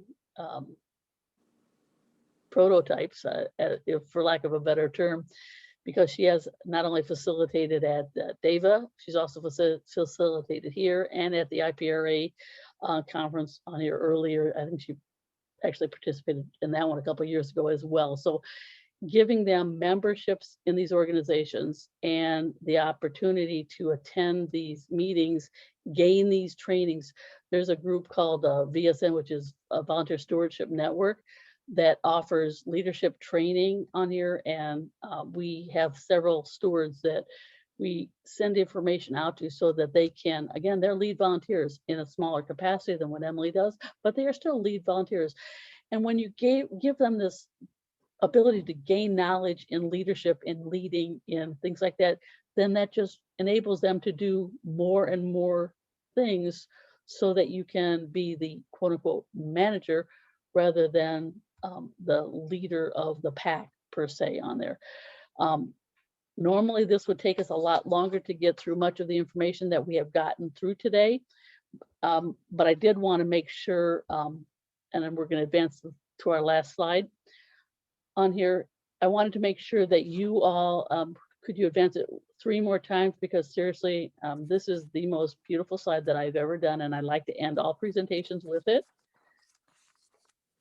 prototypes, if for lack of a better term, because she has not only facilitated at DAVA, she's also facilitated here and at the IPRA conference on here earlier. I think she actually participated in that one a couple of years ago as well. So giving them memberships in these organizations and the opportunity to attend these meetings, gain these trainings. There's a group called VSN, which is a Volunteer Stewardship Network, that offers leadership training on here. And we have several stewards that we send information out to so that they can, again, they're lead volunteers in a smaller capacity than what Emily does, but they are still lead volunteers. And when you give them this ability to gain knowledge in leadership, in leading, in things like that, then that just enables them to do more and more things so that you can be the quote unquote manager rather than the leader of the pack per se on there. Normally this would take us a lot longer to get through much of the information that we have gotten through today. But I did want to make sure, and then we're going to advance to our last slide on here. I wanted to make sure that you all, could you advance it 3 more times? Because seriously, this is the most beautiful slide that I've ever done, and I like to end all presentations with it.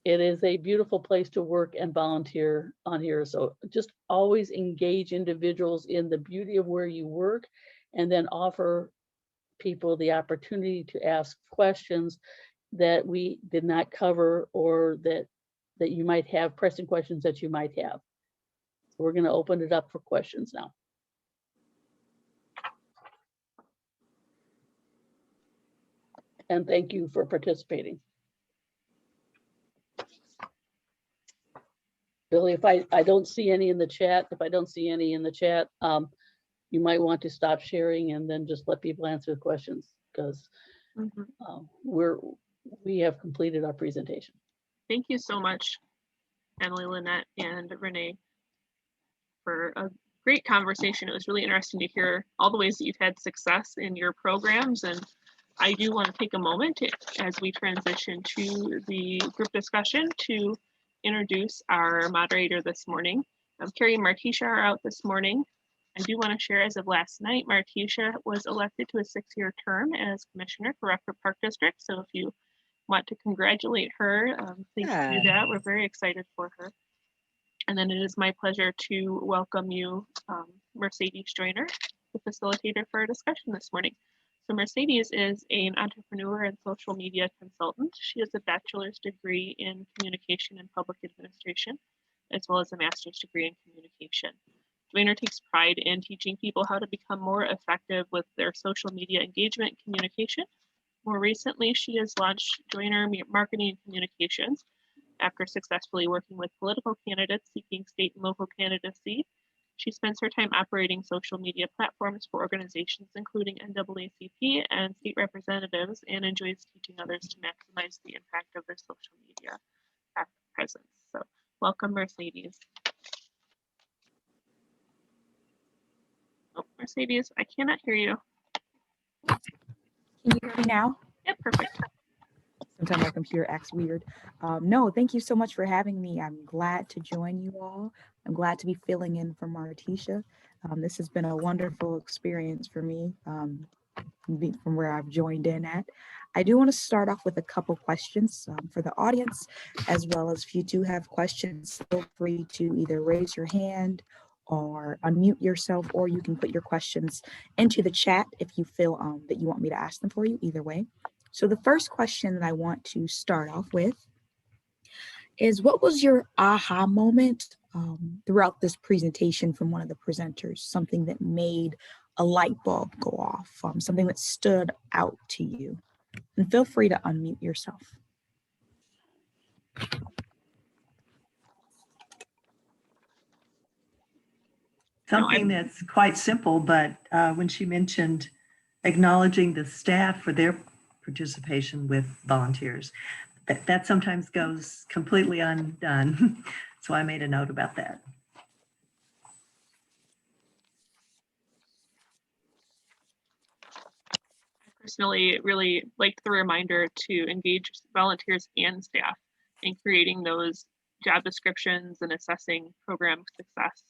It is a beautiful place to work and volunteer on here. So just always engage individuals in the beauty of where you work, and then offer people the opportunity to ask questions that we did not cover, or that you might have, pressing questions that you might have. We're going to open it up for questions now. And thank you for participating. Billy, if I don't see any in the chat, you might want to stop sharing and then just let people answer the questions, because we have completed our presentation. Thank you so much, Emily, Lynette, and Renee, for a great conversation. It was really interesting to hear all the ways that you've had success in your programs. And I do want to take a moment as we transition to the group discussion to introduce our moderator this morning. Carrie and Martisha are out this morning. I do want to share, as of last night, Martisha was elected to a 6-year term as commissioner for Rockford Park District. So if you want to congratulate her, please do that. We're very excited for her. And then it is my pleasure to welcome you, Mercedes Joyner, the facilitator for our discussion this morning. So Mercedes is an entrepreneur and social media consultant. She has a bachelor's degree in communication and public administration, as well as a master's degree in communication. Joyner takes pride in teaching people how to become more effective with their social media engagement and communication. More recently, she has launched Joyner Marketing and Communications after successfully working with political candidates seeking state and local candidacy. She spends her time operating social media platforms for organizations including NAACP and state representatives, and enjoys teaching others to maximize the impact of their social media presence. So welcome, Mercedes. Oh, Mercedes, I cannot hear you. Can you hear me now? Yep, perfect. Sometimes my computer acts weird. No, thank you so much for having me. I'm glad to join you all. I'm glad to be filling in for Martisha. This has been a wonderful experience for me from where I've joined in at. I do want to start off with a couple questions for the audience, as well as if you do have questions, feel free to either raise your hand or unmute yourself, or you can put your questions into the chat if you feel that you want me to ask them for you, either way. So the first question that I want to start off with is, what was your aha moment throughout this presentation from one of the presenters? Something that made a light bulb go off, something that stood out to you? And feel free to unmute yourself. Something that's quite simple, but when she mentioned acknowledging the staff for their participation with volunteers, that sometimes goes completely undone. So I made a note about that. Personally really liked the reminder to engage volunteers and staff in creating those job descriptions and assessing program success.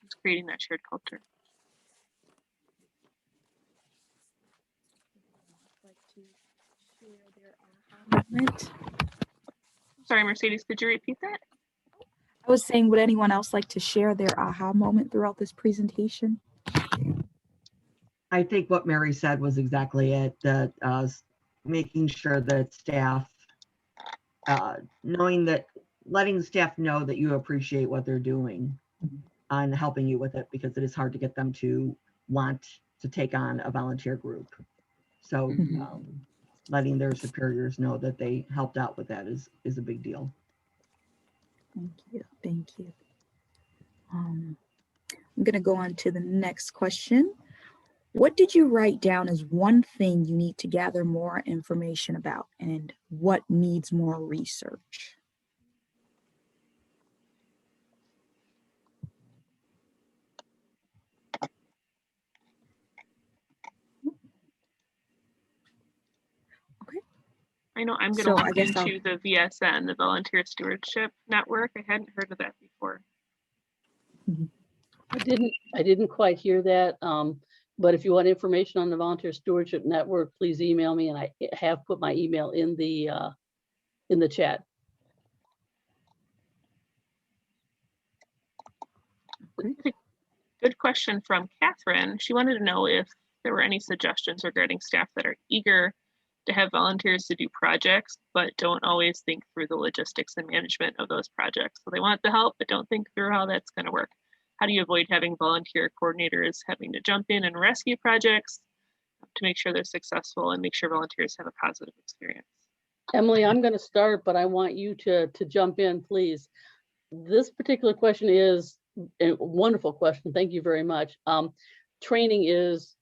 It's creating that shared culture. Sorry, Mercedes, could you repeat that? I was saying, would anyone else like to share their aha moment throughout this presentation? I think what Mary said was exactly it, that making sure that staff, letting the staff know that you appreciate what they're doing and helping you with it, because it is hard to get them to want to take on a volunteer group. So letting their superiors know that they helped out with that is a big deal. Thank you. Thank you. I'm going to go on to the next question. What did you write down as one thing you need to gather more information about, and what needs more research? Okay. I know I'm going to look into I'll... the VSN, the Volunteer Stewardship Network. I hadn't heard of that before. I didn't quite hear that. But if you want information on the Volunteer Stewardship Network, please email me, and I have put my email in the chat. Good question from Catherine. She wanted to know if there were any suggestions regarding staff that are eager to have volunteers to do projects, but don't always think through the logistics and management of those projects. So they want the help, but don't think through how that's going to work. How do you avoid having volunteer coordinators having to jump in and rescue projects to make sure they're successful and make sure volunteers have a positive experience? Emily, I'm going to start, but I want you to jump in, please. This particular question is a wonderful question. Thank you very much. Training is,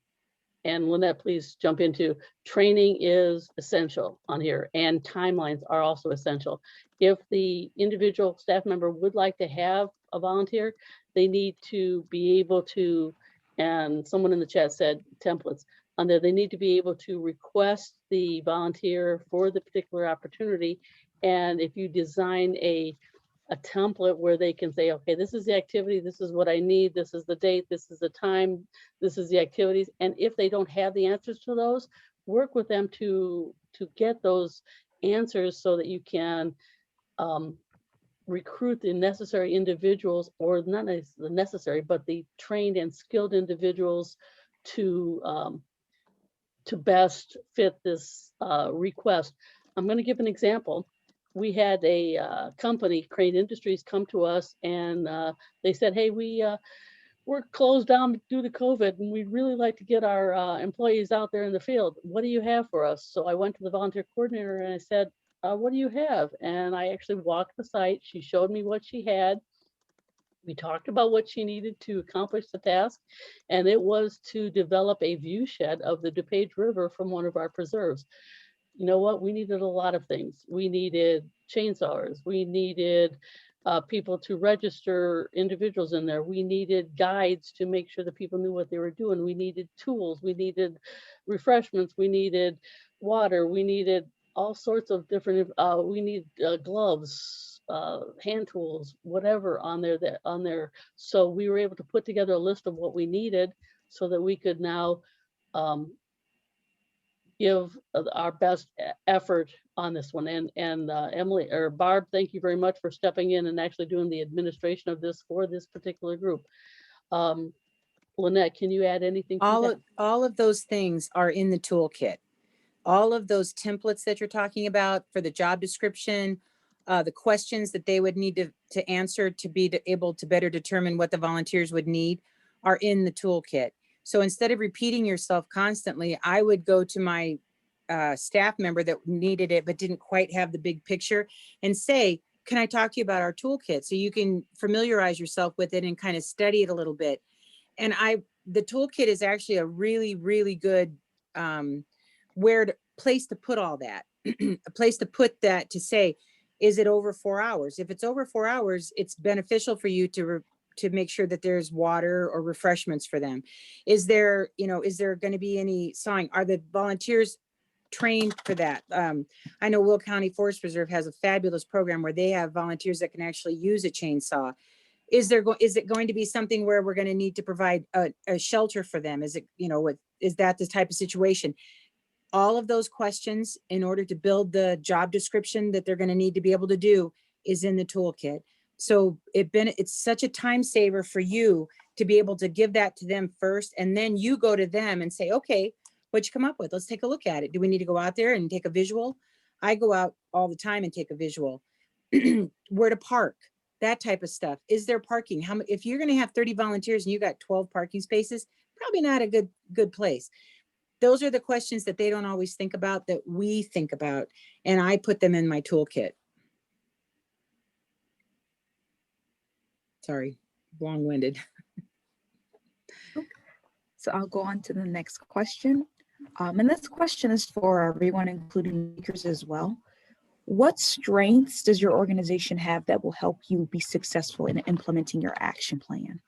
and Lynette, please jump into, training is essential on here, and timelines are also essential. If the individual staff member would like to have a volunteer, they need to be able to, and someone in the chat said templates, on there, they need to be able to request the volunteer for the particular opportunity. And if you design a template where they can say, okay, this is the activity, this is what I need, this is the date, this is the time, this is the activities. And if they don't have the answers to those, work with them to get those answers so that you can recruit the necessary individuals, or not the necessary, but the trained and skilled individuals to best fit this request. I'm going to give an example. We had a company, Crane Industries, come to us, and they said, hey, we're closed down due to COVID, and we'd really like to get our employees out there in the field. What do you have for us? So I went to the volunteer coordinator and I said, what do you have? And I actually walked the site. She showed me what she had. We talked about what she needed to accomplish the task, and it was to develop a view shed of the DuPage River from one of our preserves. You know what? We needed a lot of things. We needed chainsaws. We needed people to register individuals in there. We needed guides to make sure that people knew what they were doing. We needed tools, we needed refreshments, we needed water, we needed all sorts of different, we need gloves, hand tools, whatever on there. So we were able to put together a list of what we needed so that we could now give our best effort on this one. And Emily or Barb, thank you very much for stepping in and actually doing the administration of this for this particular group. Lynette, can you add anything to that? All of those things are in the toolkit. All of those templates that you're talking about for the job description, the questions that they would need to answer to be able to better determine what the volunteers would need are in the toolkit. So instead of repeating yourself constantly, I would go to my staff member that needed it but didn't quite have the big picture and say, can I talk to you about our toolkit? So you can familiarize yourself with it and kind of study it a little bit. And the toolkit is actually a really, really good place to put all that, a place to put that to say, is it over 4 hours? If it's over 4 hours, it's beneficial for you to make sure that there's water or refreshments for them. Is there going to be any sawing? Are the volunteers trained for that? I know Will County Forest Reserve has a fabulous program where they have volunteers that can actually use a chainsaw. Is it going to be something where we're going to need to provide a shelter for them? Is that the type of situation? All of those questions in order to build the job description that they're going to need to be able to do is in the toolkit. So it's such a time saver for you to be able to give that to them first. And then you go to them and say, okay, what'd you come up with? Let's take a look at it. Do we need to go out there and take a visual? I go out all the time and take a visual. Where to park, that type of stuff. Is there parking? If you're going to have 30 volunteers and you got 12 parking spaces, probably not a good place. Those are the questions that they don't always think about that we think about. And I put them in my toolkit. Sorry, long-winded. So I'll go on to the next question. And this question is for everyone, including speakers as well. What strengths does your organization have that will help you be successful in implementing your action plan?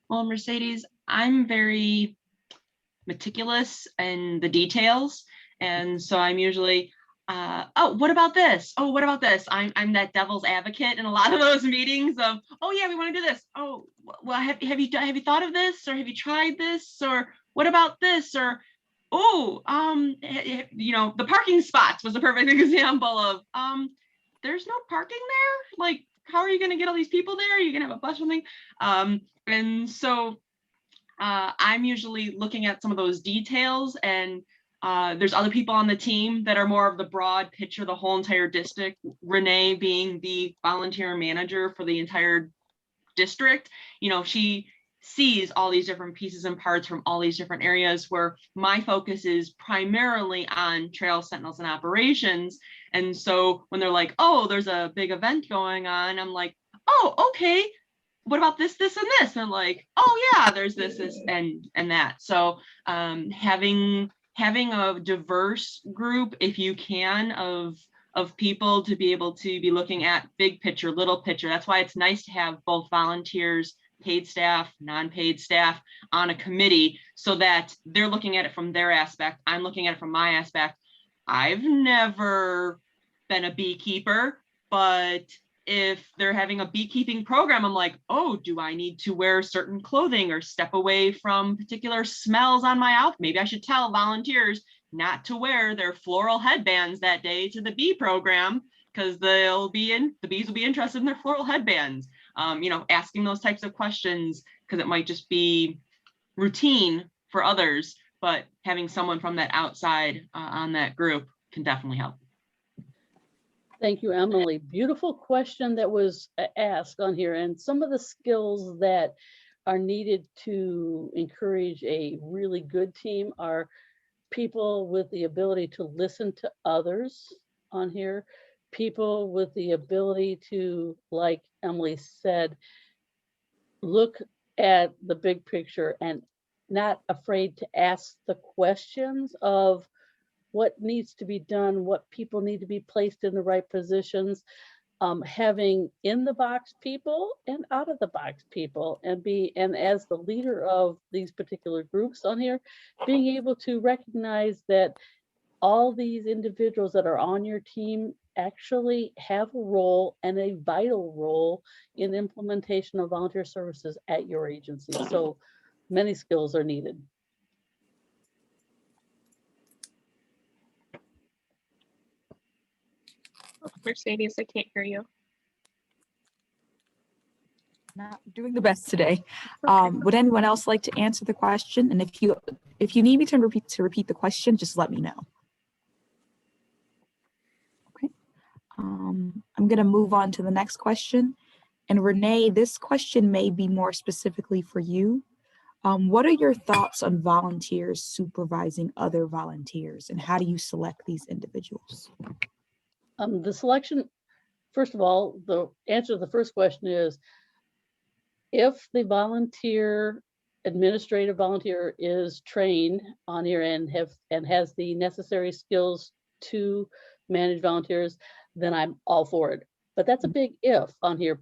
Well, Mercedes, I'm very meticulous in the details. And so I'm usually, oh, what about this? Oh, what about this? I'm that devil's advocate in a lot of those meetings of, oh yeah, we want to do this. Oh, well, have you thought of this? Or have you tried this? Or what about this? Or, oh, the parking spots was a perfect example of, there's no parking there. Like, how are you going to get all these people there? Are you going to have a bus or something? And so I'm usually looking at some of those details, and there's other people on the team that are more of the broad picture, the whole entire district. Renee being the volunteer manager for the entire district, she sees all these different pieces and parts from all these different areas, where my focus is primarily on trail sentinels and operations. And so when they're like, oh, there's a big event going on, I'm like, oh, okay. What about this, this, and this? And like, oh yeah, there's this, and that. So having a diverse group, if you can, of people to be able to be looking at big picture, little picture. That's why it's nice to have both volunteers, paid staff, non-paid staff on a committee, so that they're looking at it from their aspect. I'm looking at it from my aspect. I've never been a beekeeper, but if they're having a beekeeping program, I'm like, oh, do I need to wear certain clothing or step away from particular smells on my outfit? Maybe I should tell volunteers not to wear their floral headbands that day to the bee program, because the bees will be interested in their floral headbands. Asking those types of questions, because it might just be routine for others, but having someone from that outside on that group can definitely help. Thank you, Emily. Beautiful question that was asked on here. And some of the skills that are needed to encourage a really good team are people with the ability to listen to others on here, people with the ability to, like Emily said, look at the big picture and not afraid to ask the questions of what needs to be done, what people need to be placed in the right positions, having in the box people and out of the box people, and as the leader of these particular groups on here, being able to recognize that all these individuals that are on your team actually have a role, and a vital role, in implementation of volunteer services at your agency. So many skills are needed. Mercedes, I can't hear you. Not doing the best today. Okay. Would anyone else like to answer the question? And if you need me to repeat the question, just let me know. Okay. I'm going to move on to the next question. And Renee, this question may be more specifically for you. What are your thoughts on volunteers supervising other volunteers, and how do you select these individuals? The selection, first of all, the answer to the first question is, if the administrative volunteer is trained on your end and has the necessary skills to manage volunteers, then I'm all for it. But that's a big if on here.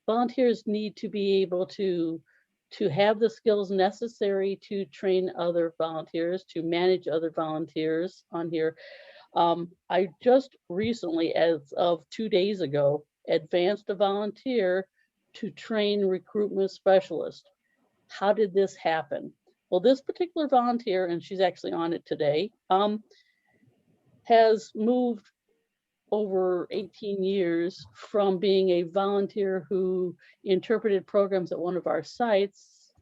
Volunteers need to be able to have the skills necessary to train other volunteers, to manage other volunteers on here. I just recently, as of 2 days ago, advanced a volunteer to train recruitment specialist. How did this happen? Well, this particular volunteer, and she's actually on it today, has moved over 18 years from being a volunteer who interpreted programs at one of our sites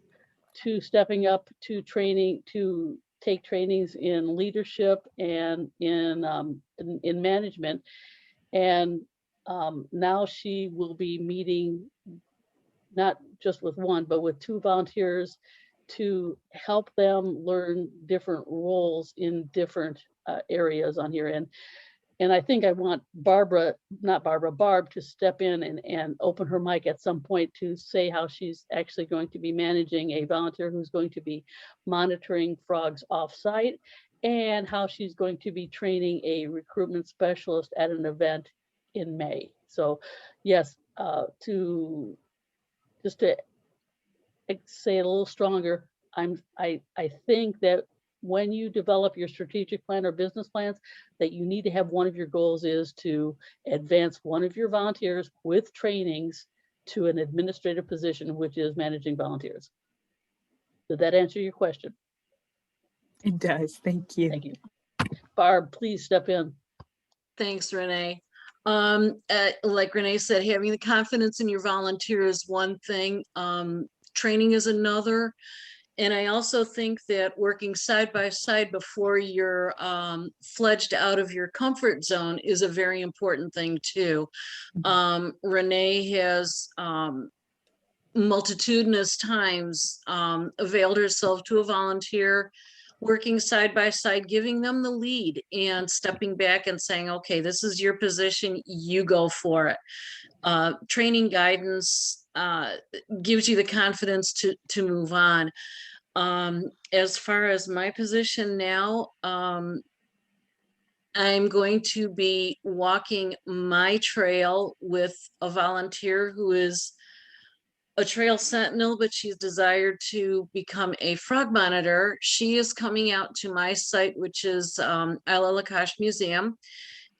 to stepping up to training, to take trainings in leadership and in management. And now she will be meeting not just with one, but with 2 volunteers to help them learn different roles in different areas on here. And I think I want Barb to step in and open her mic at some point to say how she's actually going to be managing a volunteer who's going to be monitoring frogs off-site, and how she's going to be training a recruitment specialist at an event in May. So yes, to say it a little stronger, I think that when you develop your strategic plan or business plans, that you need to have one of your goals is to advance one of your volunteers with trainings to an administrative position, which is managing volunteers. Did that answer your question? It does. Thank you. Thank you. Barb, please step in. Thanks, Renee. Like Renee said, having the confidence in your volunteer is one thing. Training is another. And I also think that working side by side before you're fledged out of your comfort zone is a very important thing too. Renee has multitudinous times availed herself to a volunteer, working side by side, giving them the lead and stepping back and saying, okay, this is your position, you go for it. Training guidance gives you the confidence to move on. As far as my position now, I'm going to be walking my trail with a volunteer who is a trail sentinel, but she's desired to become a frog monitor. She is coming out to my site, which is Isle Lakash Museum.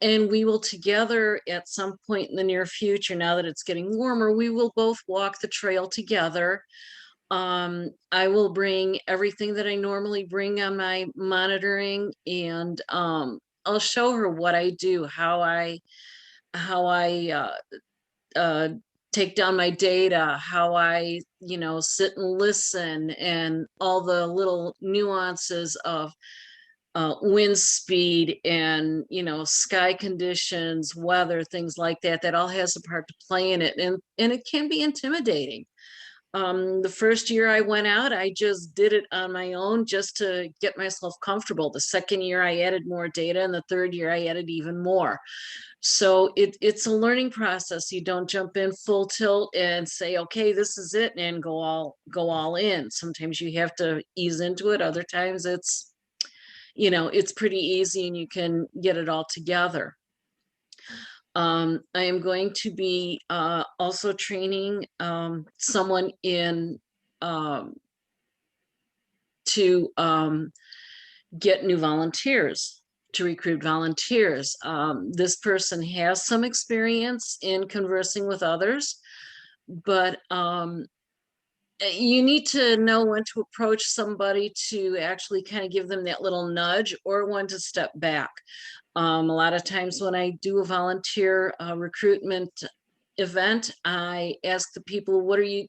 And we will together at some point in the near future, now that it's getting warmer, we will both walk the trail together. I will bring everything that I normally bring on my monitoring, and I'll show her what I do, how I take down my data, how I, sit and listen, and all the little nuances of wind speed and, sky conditions, weather, things like that, that all has a part to play in it. And it can be intimidating. The first year I went out, I just did it on my own just to get myself comfortable. The second year I added more data, and the third year I added even more. So it's a learning process. You don't jump in full tilt and say, okay, this is it, and go all in. Sometimes you have to ease into it. Other times it's, it's pretty easy and you can get it all together. I am going to be also training someone in to get new volunteers, to recruit volunteers. This person has some experience in conversing with others, but you need to know when to approach somebody to actually kind of give them that little nudge, or when to step back. A lot of times when I do a volunteer recruitment event, I ask the people, what are you,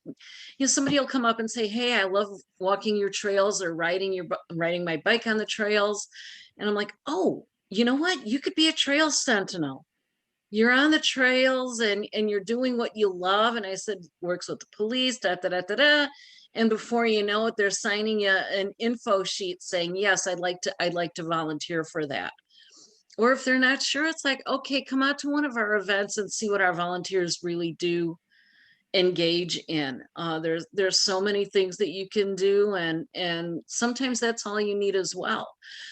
somebody will come up and say, hey, I love walking your trails or riding my bike on the trails. And I'm like, oh, you know what? You could be a trail sentinel. You're on the trails and you're doing what you love. And I said, works with the police, da, da, da, da, da. And before you know it, they're signing you an info sheet saying, yes, I'd like to volunteer for that. Or if they're not sure, it's like, okay, come out to one of our events and see what our volunteers really do engage in. There's so many things that you can do, and sometimes that's all you need as well.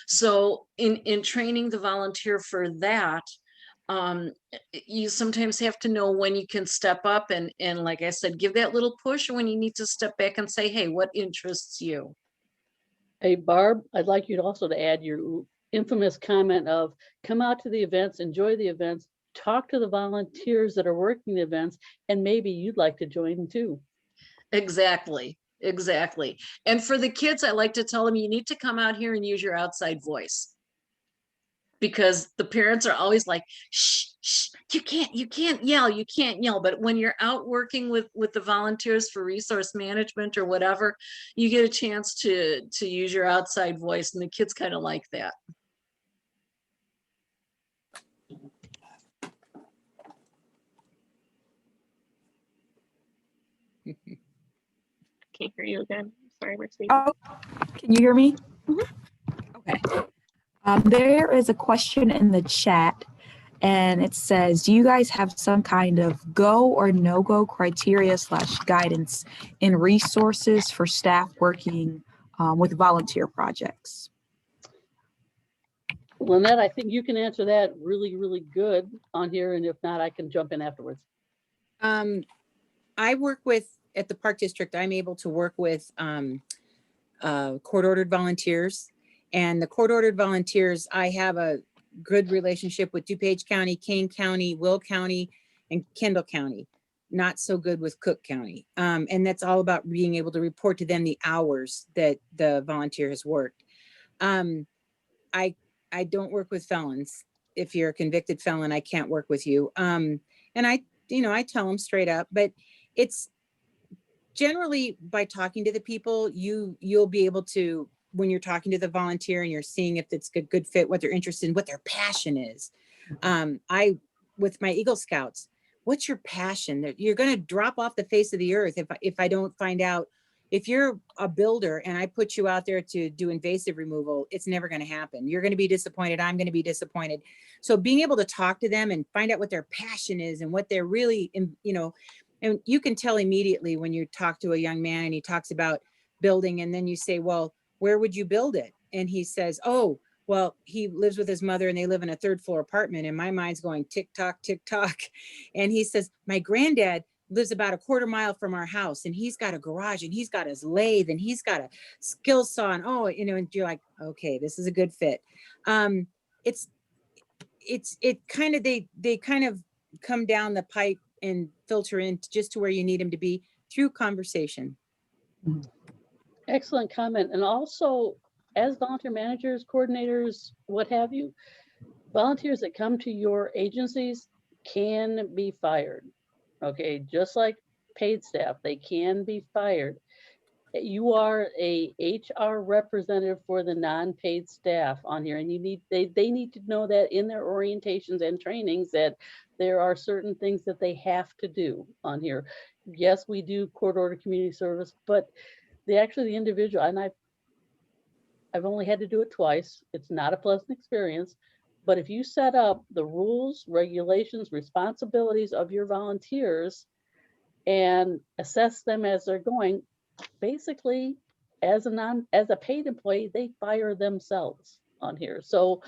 So in training the volunteer for that, you sometimes have to know when you can step up and like I said, give that little push, or when you need to step back and say, hey, what interests you? Hey, Barb, I'd like you to also to add your infamous comment of come out to the events, enjoy the events, talk to the volunteers that are working the events, and maybe you'd like to join too. Exactly. And for the kids, I like to tell them, you need to come out here and use your outside voice, because the parents are always like, shh, shh, you can't yell. But when you're out working with the volunteers for resource management or whatever, you get a chance to use your outside voice, and the kids kind of like that. Can't hear you again. Sorry, Mercedes. Oh, can you hear me? Mm-hmm. Okay. There is a question in the chat, and it says, do you guys have some kind of go or no-go criteria / guidance in resources for staff working with volunteer projects? Lynette, I think you can answer that really, really good on here. And if not, I can jump in afterwards. I work with, at the Park District, I'm able to work with court-ordered volunteers. And the court-ordered volunteers, I have a good relationship with DuPage County, Kane County, Will County, and Kendall County. Not so good with Cook County. And that's all about being able to report to them the hours that the volunteer has worked. I don't work with felons. If you're a convicted felon, I can't work with you. And I tell them straight up, but it's generally by talking to the people, you'll be able to, when you're talking to the volunteer and you're seeing if it's a good fit, what they're interested in, what their passion is. With my Eagle Scouts, what's your passion? You're going to drop off the face of the earth if I don't find out. If you're a builder and I put you out there to do invasive removal, it's never going to happen. You're going to be disappointed. I'm going to be disappointed. So being able to talk to them and find out what their passion is and what they're really, and you can tell immediately when you talk to a young man and he talks about building, and then you say, well, where would you build it? And he says, oh, well, he lives with his mother and they live in a 3rd floor apartment. And my mind's going tick tock, tick tock. And he says, my granddad lives about a 1/4 mile from our house, and he's got a garage, and he's got his lathe, and he's got a skill saw, and and you're like, okay, this is a good fit. They kind of come down the pipe and filter in just to where you need them to be through conversation. Excellent comment. And also, as volunteer managers, coordinators, what have you, volunteers that come to your agencies can be fired. Okay, just like paid staff, they can be fired. You are a HR representative for the non-paid staff on here, and they need to know that in their orientations and trainings that there are certain things that they have to do on here. yes, we do court order community service, but the individual, and I've only had to do it twice. It's not a pleasant experience, but if you set up the rules, regulations, responsibilities of your volunteers and assess them as they're going, basically as a paid employee, they fire themselves on here. So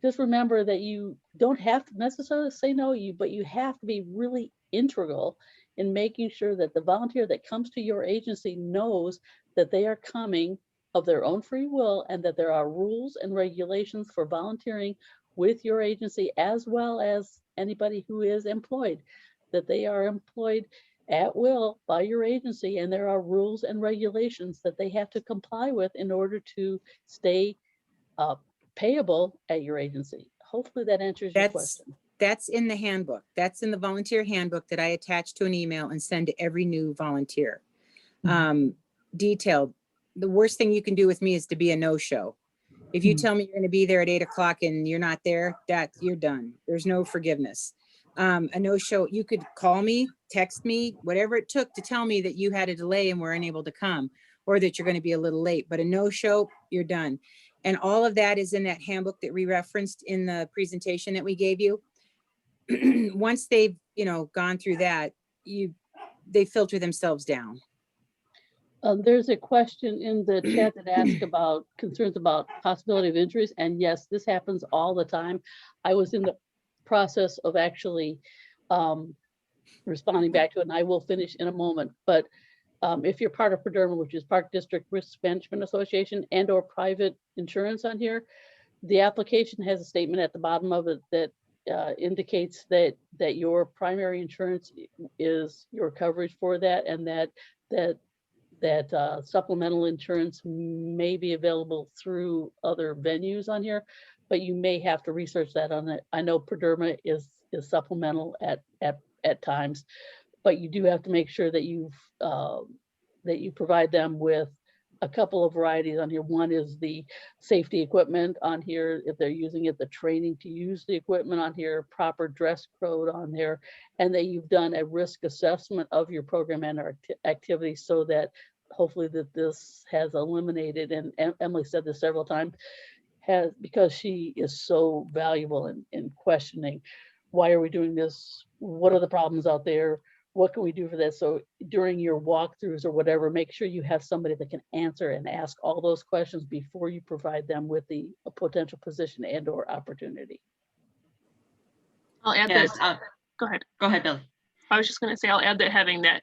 just remember that you don't have to necessarily say no, but you have to be really integral in making sure that the volunteer that comes to your agency knows that they are coming of their own free will and that there are rules and regulations for volunteering with your agency, as well as anybody who is employed, that they are employed at will by your agency, and there are rules and regulations that they have to comply with in order to stay payable at your agency. Hopefully that answers your question. That's in the handbook. That's in the volunteer handbook that I attach to an email and send to every new volunteer. Detailed. The worst thing you can do with me is to be a no-show. If you tell me you're going to be there at 8 o'clock and you're not there, that you're done. There's no forgiveness. A no-show, you could call me, text me, whatever it took to tell me that you had a delay and were unable to come, or that you're going to be a little late, but a no-show, you're done. And all of that is in that handbook that we referenced in the presentation that we gave you. Once they've, gone through that, they filter themselves down. There's a question in the chat that asked about concerns about possibility of injuries. And yes, this happens all the time. I was in the process of actually responding back to it, and I will finish in a moment. But if you're part of PRDERMA, which is Park District Risk Management Association, and or private insurance on here, the application has a statement at the bottom of it that indicates that your primary insurance is your coverage for that, and that supplemental insurance may be available through other venues on here, but you may have to research that on it. I know PRDERMA is supplemental at times, but you do have to make sure that you provide them with a couple of varieties on here. One is the safety equipment on here, if they're using it, the training to use the equipment on here, proper dress code on there, and that you've done a risk assessment of your program and activity, so that hopefully that this has eliminated, and Emily said this several times, because she is so valuable in questioning, why are we doing this? What are the problems out there? What can we do for this? So during your walkthroughs or whatever, make sure you have somebody that can answer and ask all those questions before you provide them with the potential position and or opportunity. I'll add Yes, that. Go ahead. Go ahead, Billy. I was just going to say, I'll add that having that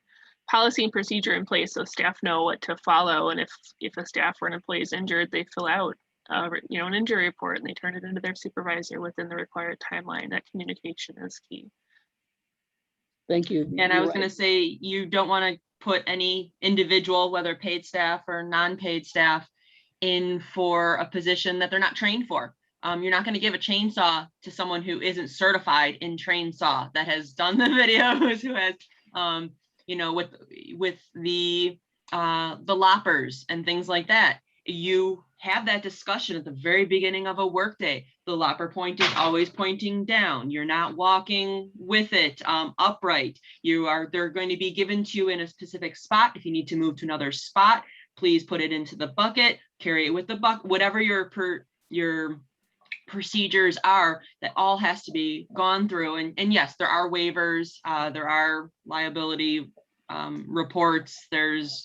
policy and procedure in place so staff know what to follow. And if a staff or an employee is injured, they fill out an injury report and they turn it into their supervisor within the required timeline. That communication is key. Thank you. And I was going to say, you don't want to put any individual, whether paid staff or non-paid staff, in for a position that they're not trained for. You're not going to give a chainsaw to someone who isn't certified in chainsaw, that has done the videos, who has, with the loppers and things like that. You have that discussion at the very beginning of a workday. The lopper point is always pointing down. You're not walking with it upright. They're going to be given to you in a specific spot. If you need to move to another spot, please put it into the bucket, carry it with the bucket, whatever your procedures are, that all has to be gone through. And yes, there are waivers, there are liability reports, there's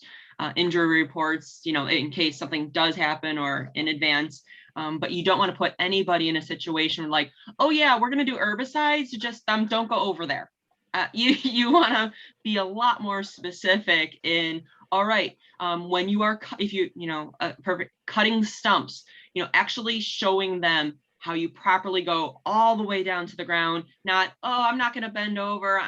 injury reports, in case something does happen or in advance. But you don't want to put anybody in a situation like, oh yeah, we're going to do herbicides, just don't go over there. You want to be a lot more specific in, all right, when you are, cutting stumps, actually showing them how you properly go all the way down to the ground, not, oh, I'm not going to bend over.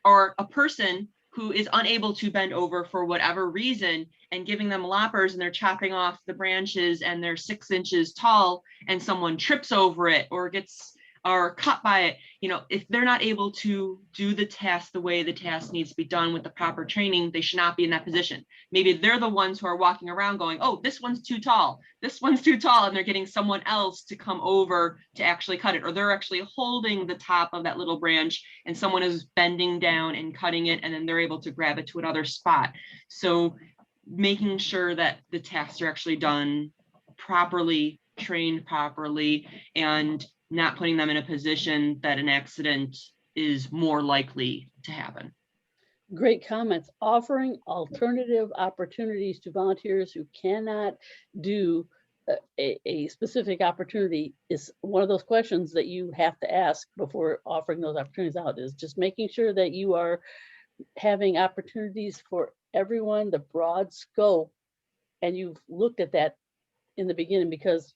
Or a person who is unable to bend over for whatever reason, and giving them loppers and they're chopping off the branches and they're 6 inches tall and someone trips over it or gets are cut by it, you know, if they're not able to do the task the way the task needs to be done with the proper training, they should not be in that position. Maybe they're the ones who are walking around going, oh, this one's too tall, this one's too tall, and they're getting someone else to come over to actually cut it, or they're actually holding the top of that little branch and someone is bending down and cutting it, and then they're able to grab it to another spot. So making sure that the tasks are actually done properly, trained properly, and not putting them in a position that an accident is more likely to happen. Great comments. Offering alternative opportunities to volunteers who cannot do a specific opportunity is one of those questions that you have to ask before offering those opportunities out, is just making sure that you are having opportunities for everyone, the broad scope, and you've looked at that in the beginning, because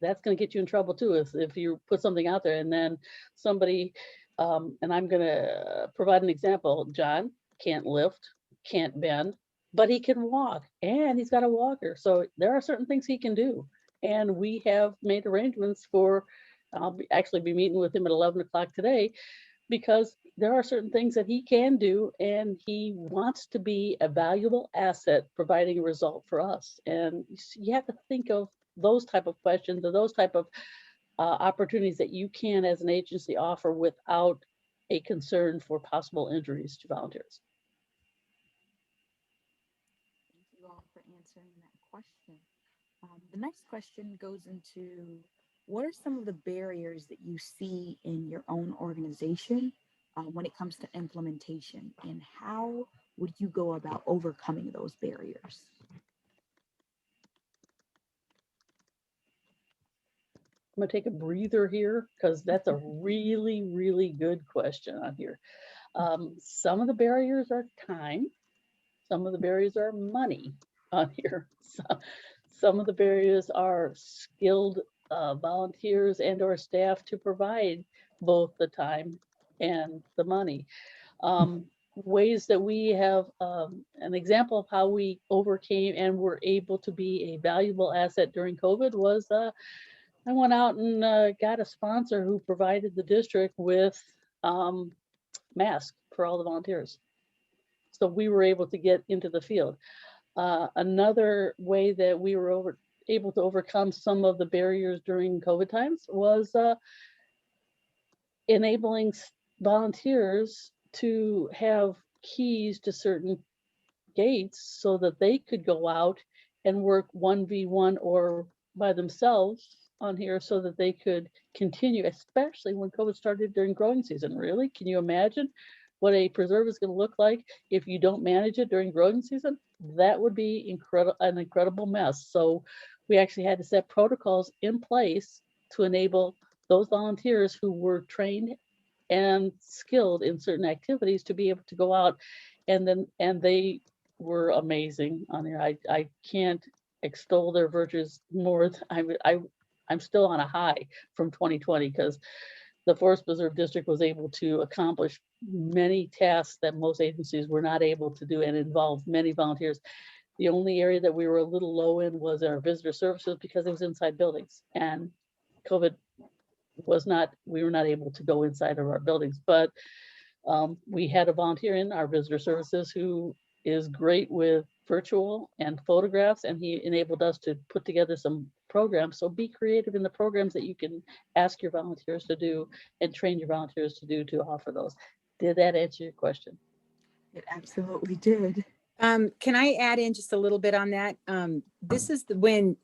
that's going to get you in trouble too, if you put something out there and then somebody, and I'm going to provide an example. John can't lift, can't bend, but he can walk, and he's got a walker. So there are certain things he can do. And we have made arrangements for, I'll actually be meeting with him at 11 o'clock today, because there are certain things that he can do, and he wants to be a valuable asset providing a result for us. And you have to think of those type of questions, or those type of opportunities that you can as an agency offer without a concern for possible injuries to volunteers. Thank you all for answering that question. The next question goes into, what are some of the barriers that you see in your own organization when it comes to implementation, and how would you go about overcoming those barriers? I'm gonna take a breather here, because that's a really, really good question on here. Some of the barriers are time. Some of the barriers are money on here. Some of the barriers are skilled volunteers and or staff to provide both the time and the money. Ways that we have, an example of how we overcame and were able to be a valuable asset during COVID was, I went out and got a sponsor who provided the district with masks for all the volunteers. So we were able to get into the field. Another way that we were able to overcome some of the barriers during COVID times was enabling volunteers to have keys to certain gates so that they could go out and work 1v1 or by themselves on here, so that they could continue, especially when COVID started during growing season. Really, can you imagine what a preserve is going to look like if you don't manage it during growing season? That would be an incredible mess. So we actually had to set protocols in place to enable those volunteers who were trained and skilled in certain activities to be able to go out, and they were amazing on there. I can't extol their virtues more. I'm still on a high from 2020, because the Forest Preserve District was able to accomplish many tasks that most agencies were not able to do, and involved many volunteers. The only area that we were a little low in was our visitor services, because it was inside buildings, and COVID was not, we were not able to go inside of our buildings. But we had a volunteer in our visitor services who is great with virtual and photographs, and he enabled us to put together some programs. So be creative in the programs that you can ask your volunteers to do and train your volunteers to do, to offer those. Did that answer your question? It absolutely did. Can I add in just a little bit on that? This is when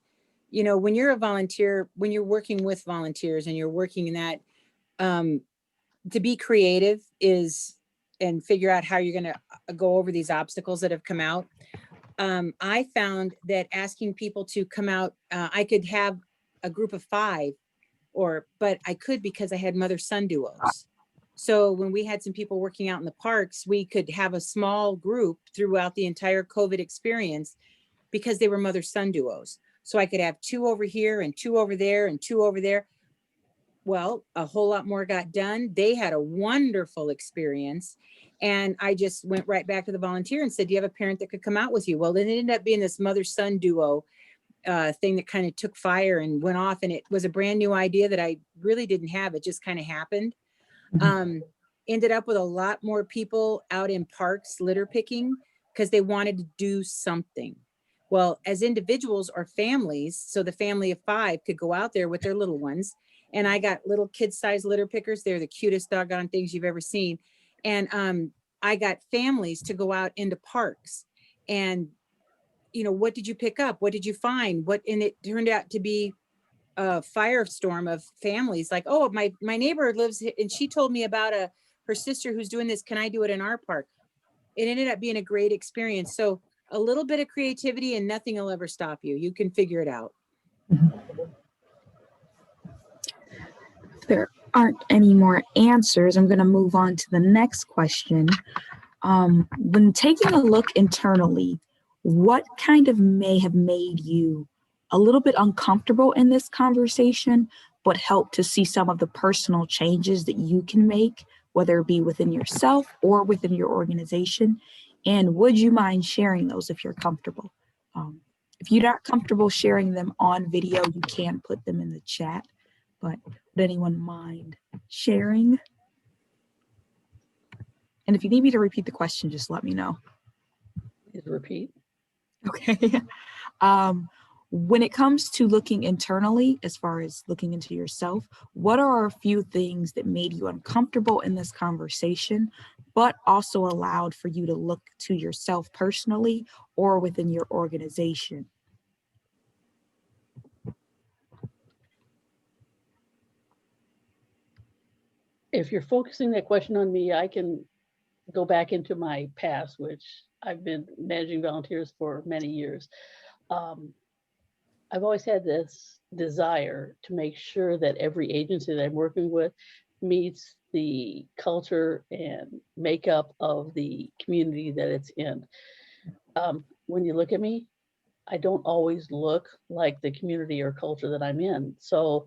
you're a volunteer, when you're working with volunteers and you're working in that, to be creative and figure out how you're going to go over these obstacles that have come out. I found that asking people to come out, I could have a group of 5, but I could, because I had mother-son duos. So when we had some people working out in the parks, we could have a small group throughout the entire COVID experience, because they were mother-son duos. So I could have 2 over here and 2 over there and 2 over there. Well, a whole lot more got done. They had a wonderful experience. And I just went right back to the volunteer and said, do you have a parent that could come out with you? Well, then it ended up being this mother-son duo thing that kind of took fire and went off, and it was a brand new idea that I really didn't have. It just kind of happened. Ended up with a lot more people out in parks litter picking because they wanted to do something. Well, as individuals or families, so the family of 5 could go out there with their little ones, and I got little kid-sized litter pickers. They're the cutest doggone things you've ever seen. And I got families to go out into parks and, you know, what did you pick up? What did you find? And it turned out to be a firestorm of families like, oh, my neighbor lives and she told me about her sister who's doing this. Can I do it in our park? It ended up being a great experience. So a little bit of creativity and nothing will ever stop you. You can figure it out. If there aren't any more answers, I'm going to move on to the next question. When taking a look internally, what kind of may have made you a little bit uncomfortable in this conversation, but help to see some of the personal changes that you can make, whether it be within yourself or within your organization? And would you mind sharing those if you're comfortable? If you're not comfortable sharing them on video, you can put them in the chat, but would anyone mind sharing? And if you need me to repeat the question, just let me know. Please repeat. Okay. When it comes to looking internally, as far as looking into yourself, what are a few things that made you uncomfortable in this conversation, but also allowed for you to look to yourself personally or within your organization? If you're focusing that question on me, I can go back into my past, which I've been managing volunteers for many years. I've always had this desire to make sure that every agency that I'm working with meets the culture and makeup of the community that it's in. When you look at me, I don't always look like the community or culture that I'm in. So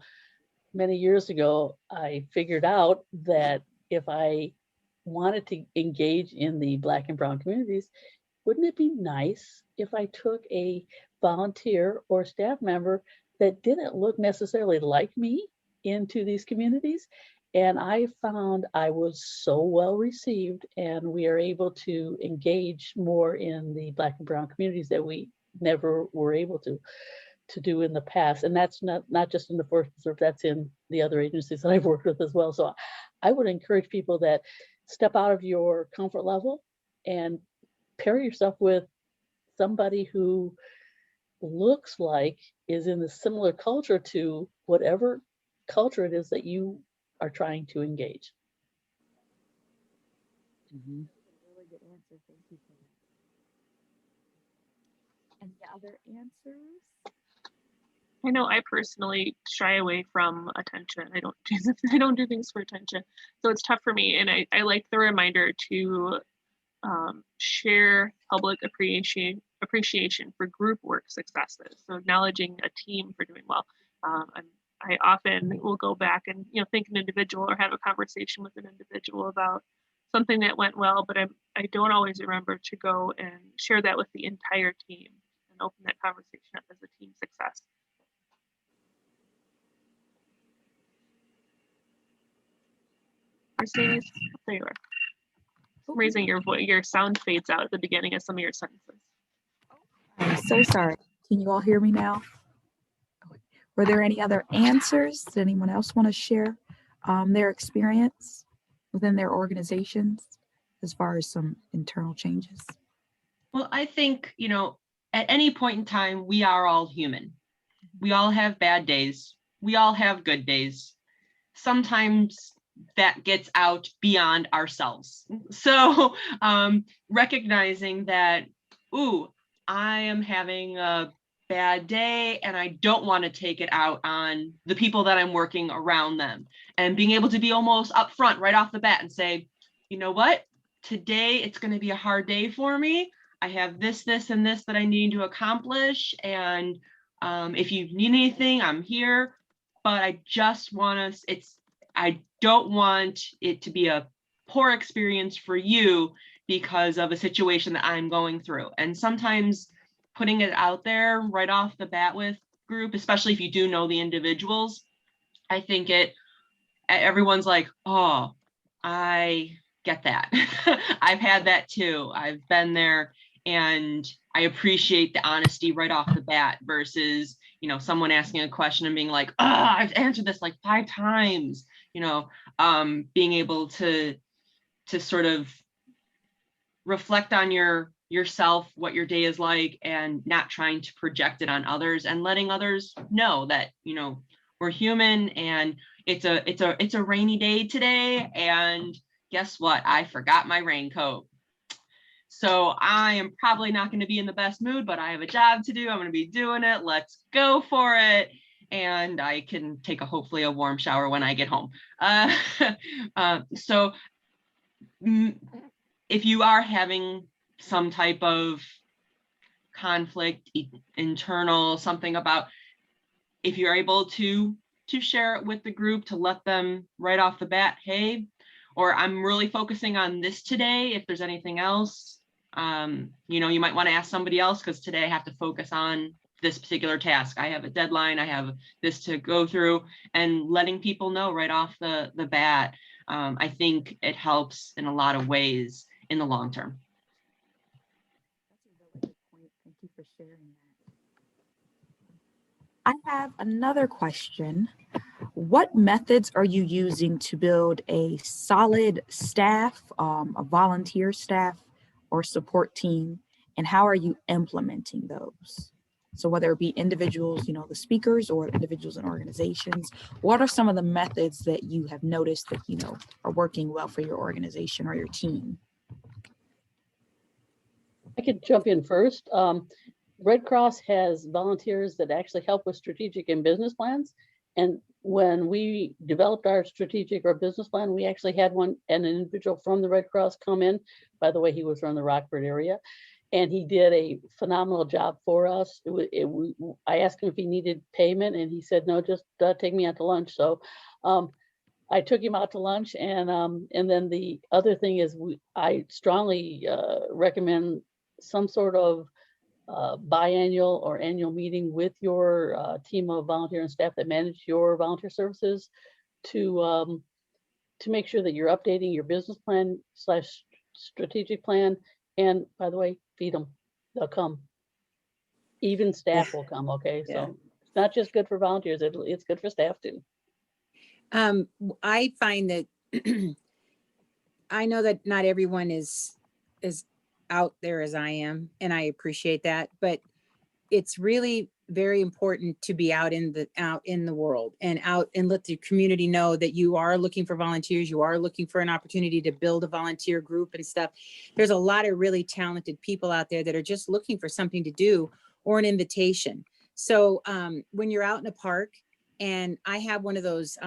many years ago, I figured out that if I wanted to engage in the Black and Brown communities, wouldn't it be nice if I took a volunteer or staff member that didn't look necessarily like me into these communities? And I found I was so well received, and we are able to engage more in the Black and Brown communities that we never were able to do in the past. And that's not just in the Forest Preserve, that's in the other agencies that I've worked with as well. So I would encourage people that step out of your comfort level and pair yourself with somebody who looks like is in the similar culture to whatever culture it is that you are trying to engage. Really good answer. Thank you for that. Any other answers? I know I personally shy away from attention. I don't do things for attention. So it's tough for me. And I like the reminder to share public appreciation for group work successes. So acknowledging a team for doing well. I often will go back and think an individual or have a conversation with an individual about something that went well, but I don't always remember to go and share that with the entire team and open that conversation up as a team success. Mercedes, there you are. For some reason your sound fades out at the beginning of some of your sentences. I'm so sorry. Can you all hear me now? Were there any other answers? Did anyone else want to share their experience within their organizations as far as some internal changes? Well, I think, at any point in time, we are all human. We all have bad days. We all have good days. Sometimes that gets out beyond ourselves. So recognizing that, I am having a bad day and I don't want to take it out on the people that I'm working around them, and being able to be almost upfront right off the bat and say, you know what, today it's going to be a hard day for me. I have this, and this that I need to accomplish. And if you need anything, I'm here, but I just want to, I don't want it to be a poor experience for you because of a situation that I'm going through. And sometimes putting it out there right off the bat with group, especially if you do know the individuals. I think everyone's like, oh, I get that. I've had that too. I've been there, and I appreciate the honesty right off the bat versus, you know, someone asking a question and being like, oh, I've answered this like 5 times, you know, being able to sort of reflect on yourself, what your day is like, and not trying to project it on others, and letting others know that, you know, we're human, and it's a rainy day today, and guess what? I forgot my raincoat. So I am probably not going to be in the best mood, but I have a job to do. I'm going to be doing it. Let's go for it. And I can take hopefully a warm shower when I get home. So if you are having some type of conflict, internal, something about, if you're able to share it with the group, to let them right off the bat, hey, or I'm really focusing on this today. If there's anything else, you know, you might want to ask somebody else, because today I have to focus on this particular task. I have a deadline. I have this to go through, and letting people know right off the bat. I think it helps in a lot of ways in the long term. That's a really good point. Thank you for sharing that. I have another question. What methods are you using to build a solid staff, a volunteer staff or support team, and how are you implementing those? So whether it be individuals, you know, the speakers, or individuals and organizations, what are some of the methods that you have noticed that, you know, are working well for your organization or your team? I could jump in first. Red Cross has volunteers that actually help with strategic and business plans. And when we developed our strategic or business plan, we actually had an individual from the Red Cross come in. By the way, he was from the Rockford area, and he did a phenomenal job for us. I asked him if he needed payment, and he said, no, just take me out to lunch. So I took him out to lunch, and then the other thing is I strongly recommend some sort of biannual or annual meeting with your team of volunteer and staff that manage your volunteer services to make sure that you're updating your business plan / strategic plan. And by the way, feed them, they'll come. Even staff will come, okay? Yeah. So it's not just good for volunteers, it's good for staff too. I find that I know that not everyone is out there as I am, and I appreciate that, but it's really very important to be out in the world and let the community know that you are looking for volunteers. You are looking for an opportunity to build a volunteer group and stuff. There's a lot of really talented people out there that are just looking for something to do or an invitation. So when you're out in a park, and I have one of those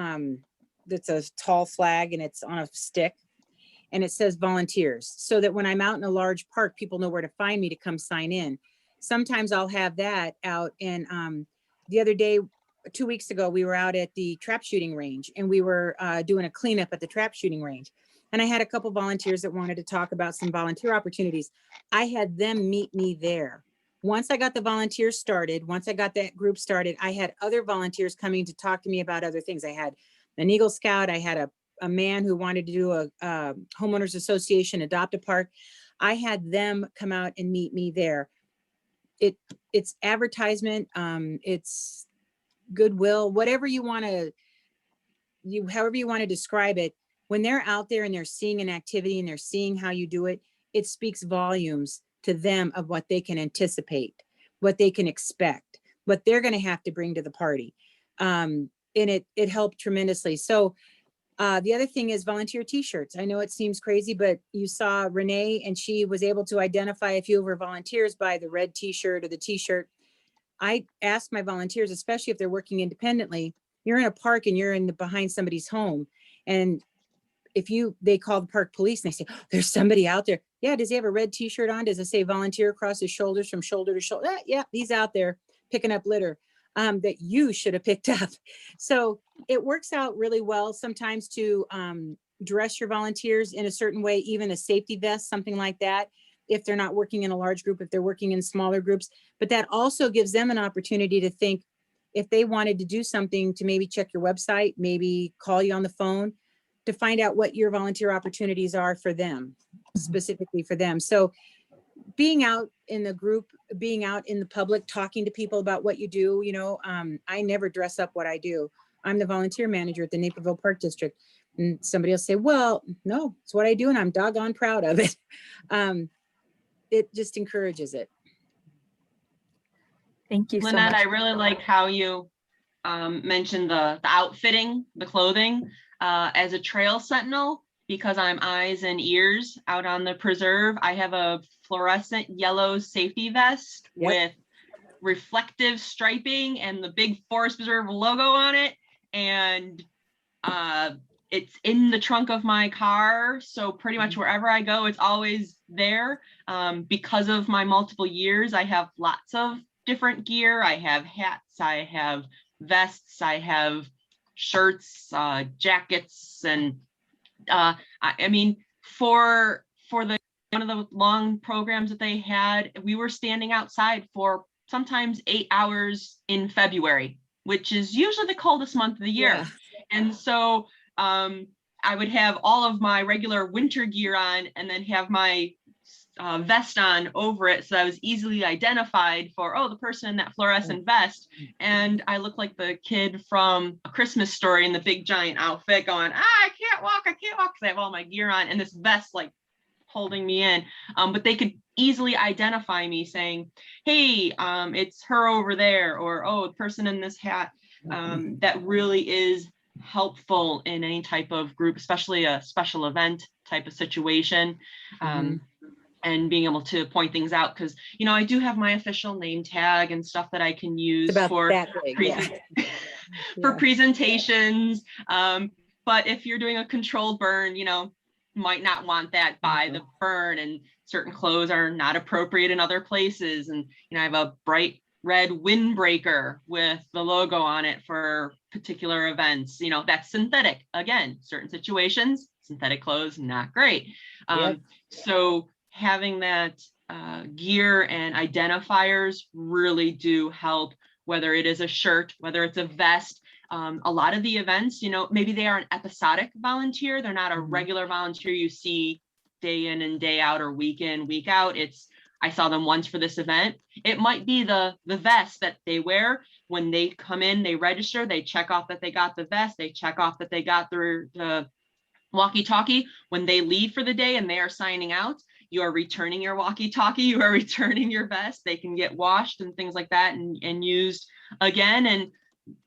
that's a tall flag and it's on a stick, and it says volunteers, so that when I'm out in a large park, people know where to find me to come sign in. Sometimes I'll have that out. And the other day, 2 weeks ago, we were out at the trap shooting range, and we were doing a cleanup at the trap shooting range. And I had a couple volunteers that wanted to talk about some volunteer opportunities. I had them meet me there. Once I got the volunteers started, once I got that group started, I had other volunteers coming to talk to me about other things. I had an Eagle Scout. I had a man who wanted to do a homeowners association, adopt a park. I had them come out and meet me there. It's advertisement, it's goodwill, whatever you want to, however you want to describe it. When they're out there and they're seeing an activity and they're seeing how you do it, it speaks volumes to them of what they can anticipate, what they can expect, what they're going to have to bring to the party. And it helped tremendously. So the other thing is volunteer t-shirts. I know it seems crazy, but you saw Renee, and she was able to identify a few of her volunteers by the red t-shirt or the t-shirt. I ask my volunteers, especially if they're working independently, you're in a park and you're behind somebody's home. And they call the park police and they say, oh, there's somebody out there. Yeah. Does he have a red t-shirt on? Does it say volunteer across his shoulders from shoulder to shoulder? Yeah, he's out there picking up litter. That you should have picked up. So it works out really well sometimes to dress your volunteers in a certain way, even a safety vest, something like that, if they're not working in a large group, if they're working in smaller groups, but that also gives them an opportunity to think, if they wanted to do something, to maybe check your website, maybe call you on the phone to find out what your volunteer opportunities are for them, specifically for them. So being out in the group, being out in the public, talking to people about what you do, you know, I never dress up what I do. I'm the volunteer manager at the Naperville Park District. And somebody will say, well, no, it's what I do and I'm doggone proud of it. It just encourages it. Thank you so Lynette, much. I really like how you mentioned the outfitting, the clothing. As a trail sentinel, because I'm eyes and ears out on the preserve, I have a fluorescent yellow safety vest with reflective striping and the big Forest Preserve logo on it. And it's in the trunk of my car. So pretty much wherever I go, it's always there. Because of my multiple years, I have lots of different gear. I have hats, I have vests, I have shirts, jackets, and I mean, for the one of the long programs that they had, we were standing outside for sometimes 8 hours in February, which is usually the coldest month of the year. Yeah. And so I would have all of my regular winter gear on and then have my vest on over it, so I was easily identified for, oh, the person in that fluorescent vest. And I look like the kid from A Christmas Story in the big giant outfit going, I can't walk, because I have all my gear on and this vest like holding me in. But they could easily identify me saying, hey, it's her over there, or oh, the person in this hat. That really is helpful in any type of group, especially a special event type of situation. And being able to point things out, because, you know, I do have my official name tag and stuff that I can use for for presentations. But if you're doing a controlled burn, you know, might not want that by the burn, and certain clothes are not appropriate in other places. And, you know, I have a bright red windbreaker with the logo on it for particular events. You know, that's synthetic. Again, certain situations, synthetic clothes, not great. So having that gear and identifiers really do help, whether it is a shirt, whether it's a vest. A lot of the events, you know, maybe they are an episodic volunteer. They're not a regular volunteer you see day in and day out or week in, week out. It's, I saw them once for this event. It might be the vest that they wear when they come in, they register, they check off that they got the vest, they check off that they got the walkie-talkie. When they leave for the day and they are signing out, you are returning your walkie-talkie, you are returning your vest. They can get washed and things like that and used again. And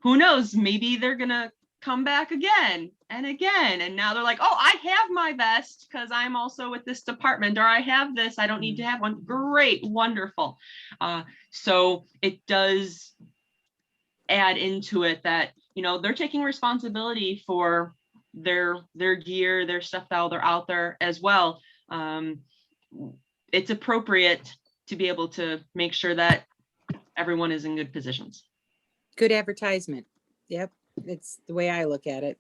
who knows, maybe they're gonna come back again and again. And now they're like, oh, I have my vest because I'm also with this department, or I have this, I don't need to have one. Great, wonderful. So it does add into it that, you know, they're taking responsibility for their gear, their stuff while they're out there as well. It's appropriate to be able to make sure that everyone is in good positions. Good advertisement. Yep. It's the way I look at it.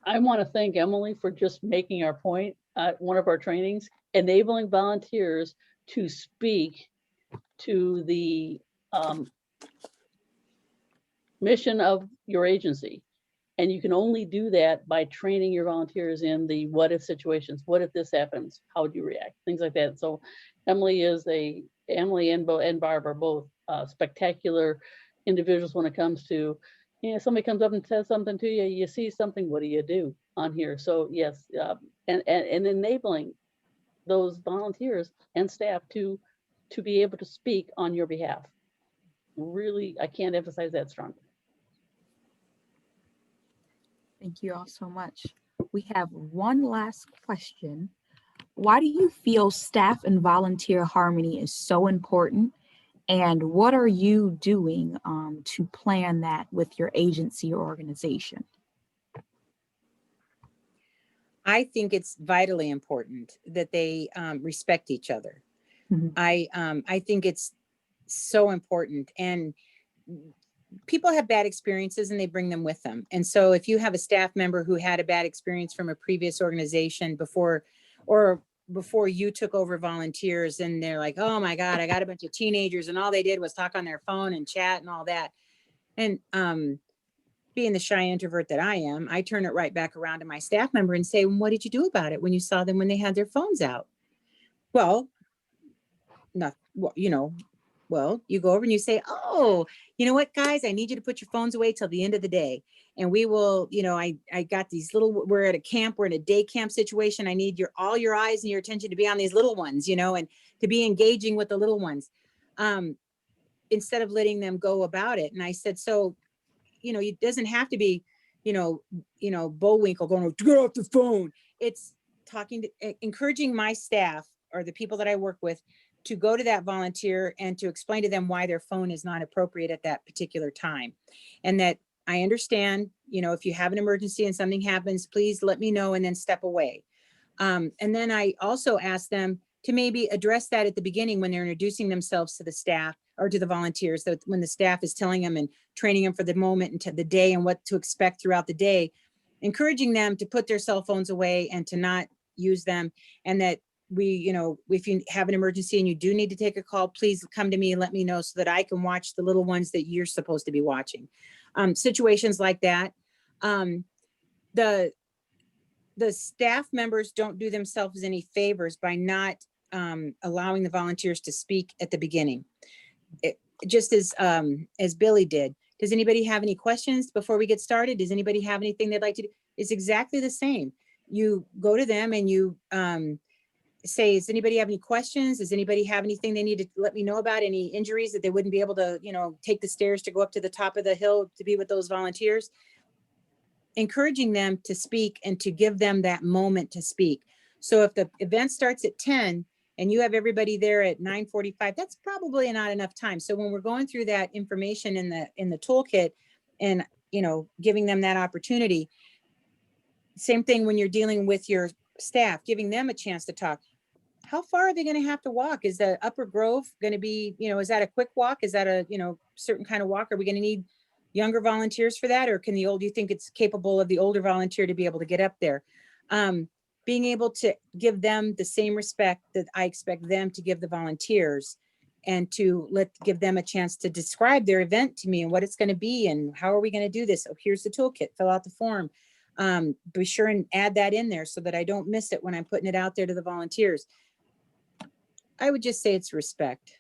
I want to thank Emily for just making our point at one of our trainings, enabling volunteers to speak to the mission of your agency. And you can only do that by training your volunteers in the what if situations. What if this happens? How would you react? Things like that. So Emily and Barb are both spectacular individuals when it comes to, you know, somebody comes up and says something to you, you see something, what do you do on here? So yes, and enabling those volunteers and staff to be able to speak on your behalf. Really, I can't emphasize that strongly. Thank you all so much. We have one last question. Why do you feel staff and volunteer harmony is so important? And what are you doing to plan that with your agency or organization? I think it's vitally important that they respect each other. I think it's so important, and people have bad experiences and they bring them with them. And so if you have a staff member who had a bad experience from a previous organization before, or before you took over volunteers, and they're like, oh my God, I got a bunch of teenagers and all they did was talk on their phone and chat and all that. And being the shy introvert that I am, I turn it right back around to my staff member and say, well, what did you do about it when you saw them when they had their phones out? Well, not, well, you know, well, you go over and you say, oh, you know what, guys, I need you to put your phones away till the end of the day. And we will, you know, I got these little, we're at a camp, we're in a day camp situation. I need all your eyes and your attention to be on these little ones, you know, and to be engaging with the little ones, instead of letting them go about it. And I said, so, you know, it doesn't have to be, you know, Bullwinkle going, get off the phone. It's talking to, encouraging my staff or the people that I work with to go to that volunteer and to explain to them why their phone is not appropriate at that particular time. And that I understand, you know, if you have an emergency and something happens, please let me know and then step away. And then I also ask them to maybe address that at the beginning when they're introducing themselves to the staff or to the volunteers. So when the staff is telling them and training them for the moment and to the day and what to expect throughout the day, encouraging them to put their cell phones away and to not use them. And that we, you know, if you have an emergency and you do need to take a call, please come to me and let me know so that I can watch the little ones that you're supposed to be watching. Situations like that. The staff members don't do themselves any favors by not allowing the volunteers to speak at the beginning. Just as Billy did. Does anybody have any questions before we get started? Does anybody have anything they'd like to do? It's exactly the same. You go to them and you say, does anybody have any questions? Does anybody have anything they need to let me know about? Any injuries that they wouldn't be able to, you know, take the stairs to go up to the top of the hill to be with those volunteers? Encouraging them to speak and to give them that moment to speak. So if the event starts at 10 and you have everybody there at 9:45, that's probably not enough time. So when we're going through that information in the toolkit and, you know, giving them that opportunity, same thing when you're dealing with your staff, giving them a chance to talk. How far are they going to have to walk? Is the Upper Grove going to be, you know, is that a quick walk? Is that a, you know, certain kind of walk? Are we going to need younger volunteers for that? Or can the old, do you think it's capable of the older volunteer to be able to get up there? Being able to give them the same respect that I expect them to give the volunteers, and to give them a chance to describe their event to me and what it's going to be and how are we going to do this? Oh, here's the toolkit, fill out the form. Be sure and add that in there so that I don't miss it when I'm putting it out there to the volunteers. I would just say it's respect.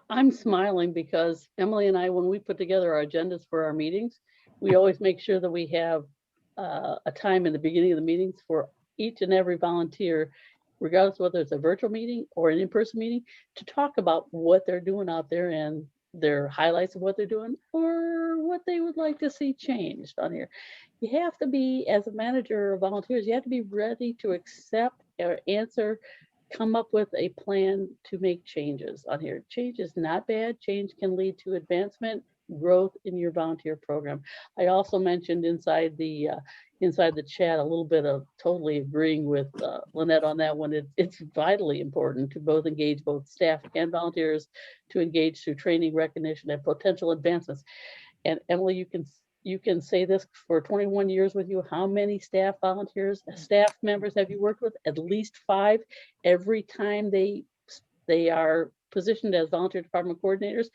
I'm smiling because Emily and I, when we put together our agendas for our meetings, we always make sure that we have a time in the beginning of the meetings for each and every volunteer, regardless of whether it's a virtual meeting or an in-person meeting, to talk about what they're doing out there and their highlights of what they're doing or what they would like to see changed on here. You have to be, as a manager of volunteers, you have to be ready to accept or answer, come up with a plan to make changes on here. Change is not bad. Change can lead to advancement, growth in your volunteer program. I also mentioned inside the chat a little bit of totally agreeing with Lynette on that one. It's vitally important to both engage both staff and volunteers to engage through training, recognition, and potential advancements. And Emily, you can say this for 21 years with you. How many staff members have you worked with? At least 5. Every time they are positioned as volunteer department coordinators,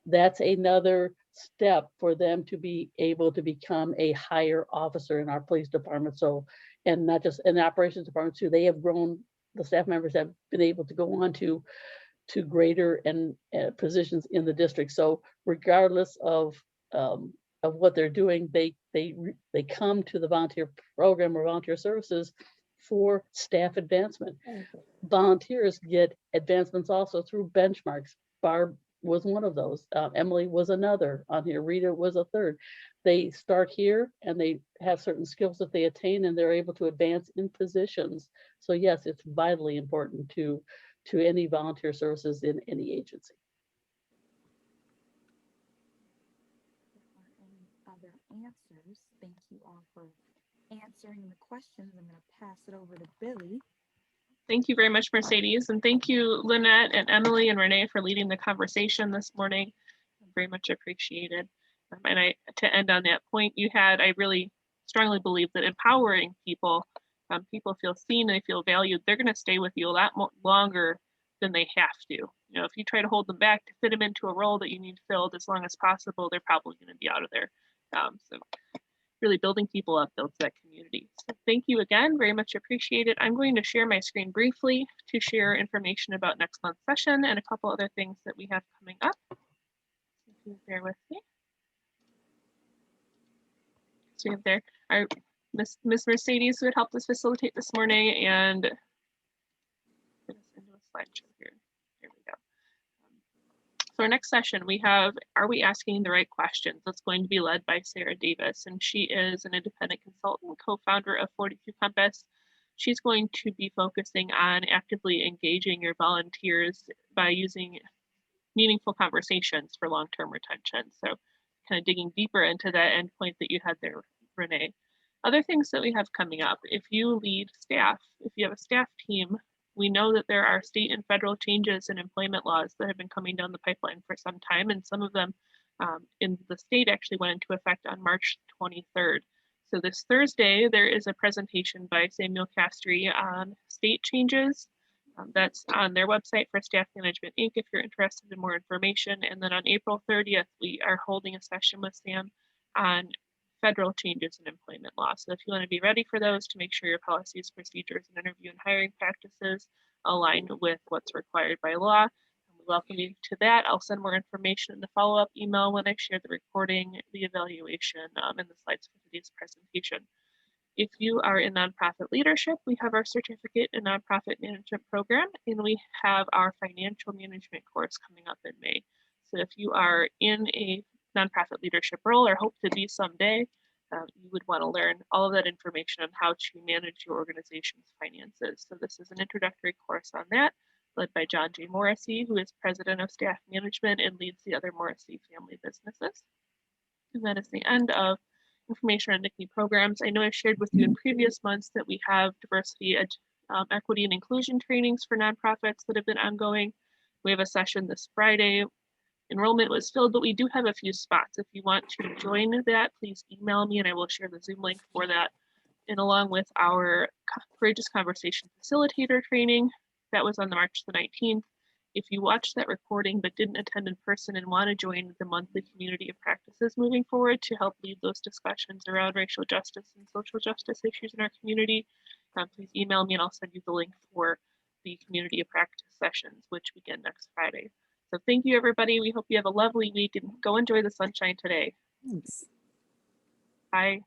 that's another step for them to be able to become a higher officer in our police department. So, and not just in the operations department too, they have grown, the staff members have been able to go on to greater and positions in the district. So regardless of what they're doing, they come to the volunteer program or volunteer services for staff advancement. Volunteers get advancements also through benchmarks. Barb was one of those. Emily was another on here. Rita was a third. They start here and they have certain skills that they attain and they're able to advance in positions. So yes, it's vitally important to any volunteer services in any agency. Any other answers? Thank you all for answering the questions. I'm going to pass it over to Billy. Thank you very much, Mercedes. And thank you, Lynette and Emily and Renee, for leading the conversation this morning. Very much appreciated. And to end on that point you had, I really strongly believe that empowering people people feel seen and they feel valued, they're going to stay with you a lot longer than they have to. You know, if you try to hold them back to fit them into a role that you need filled as long as possible, they're probably going to be out of there. So really building people up builds that community. So thank you again, very much appreciated. I'm going to share my screen briefly to share information about next month's session and a couple other things that we have coming up. If you bear with me. So we have there our Miss Mercedes, who had helped us facilitate this morning, and get us into a slideshow here. Here we go. So our next session we have, are we asking the right questions? That's going to be led by Sarah Davis, and she is an independent consultant, co-founder of 42 Compass. She's going to be focusing on actively engaging your volunteers by using meaningful conversations for long-term retention. So kind of digging deeper into that endpoint that you had there, Renee. Other things that we have coming up, if you lead staff, if you have a staff team, we know that there are state and federal changes in employment laws that have been coming down the pipeline for some time, and some of them in the state actually went into effect on March 23rd. So this Thursday, there is a presentation by Samuel Castry on state changes. That's on their website for Staff Management Inc. if you're interested in more information. And then on April 30th, we are holding a session with Sam on federal changes in employment law. So if you want to be ready for those, to make sure your policies, procedures, and interview and hiring practices align with what's required by law, we welcome you to that. I'll send more information in the follow-up email when I share the recording, the evaluation, and the slides for today's presentation. If you are in nonprofit leadership, we have our certificate in nonprofit management program, and we have our financial management course coming up in May. So if you are in a nonprofit leadership role or hope to be someday, you would want to learn all of that information on how to manage your organization's finances. So this is an introductory course on that, led by John J. Morrissey, who is president of staff management and leads the other Morrissey family businesses. And that is the end of information on NICME programs. I know I shared with you in previous months that we have diversity, equity, and inclusion trainings for nonprofits that have been ongoing. We have a session this Friday. Enrollment was filled, but we do have a few spots. If you want to join that, please email me and I will share the Zoom link for that. And along with our Courageous Conversation Facilitator training, that was on March the 19th. If you watched that recording but didn't attend in person and want to join the monthly community of practices moving forward to help lead those discussions around racial justice and social justice issues in our community, please email me and I'll send you the link for the community of practice sessions, which begin next Friday. So thank you, everybody. We hope you have a lovely week and go enjoy the sunshine today. Thanks. Bye.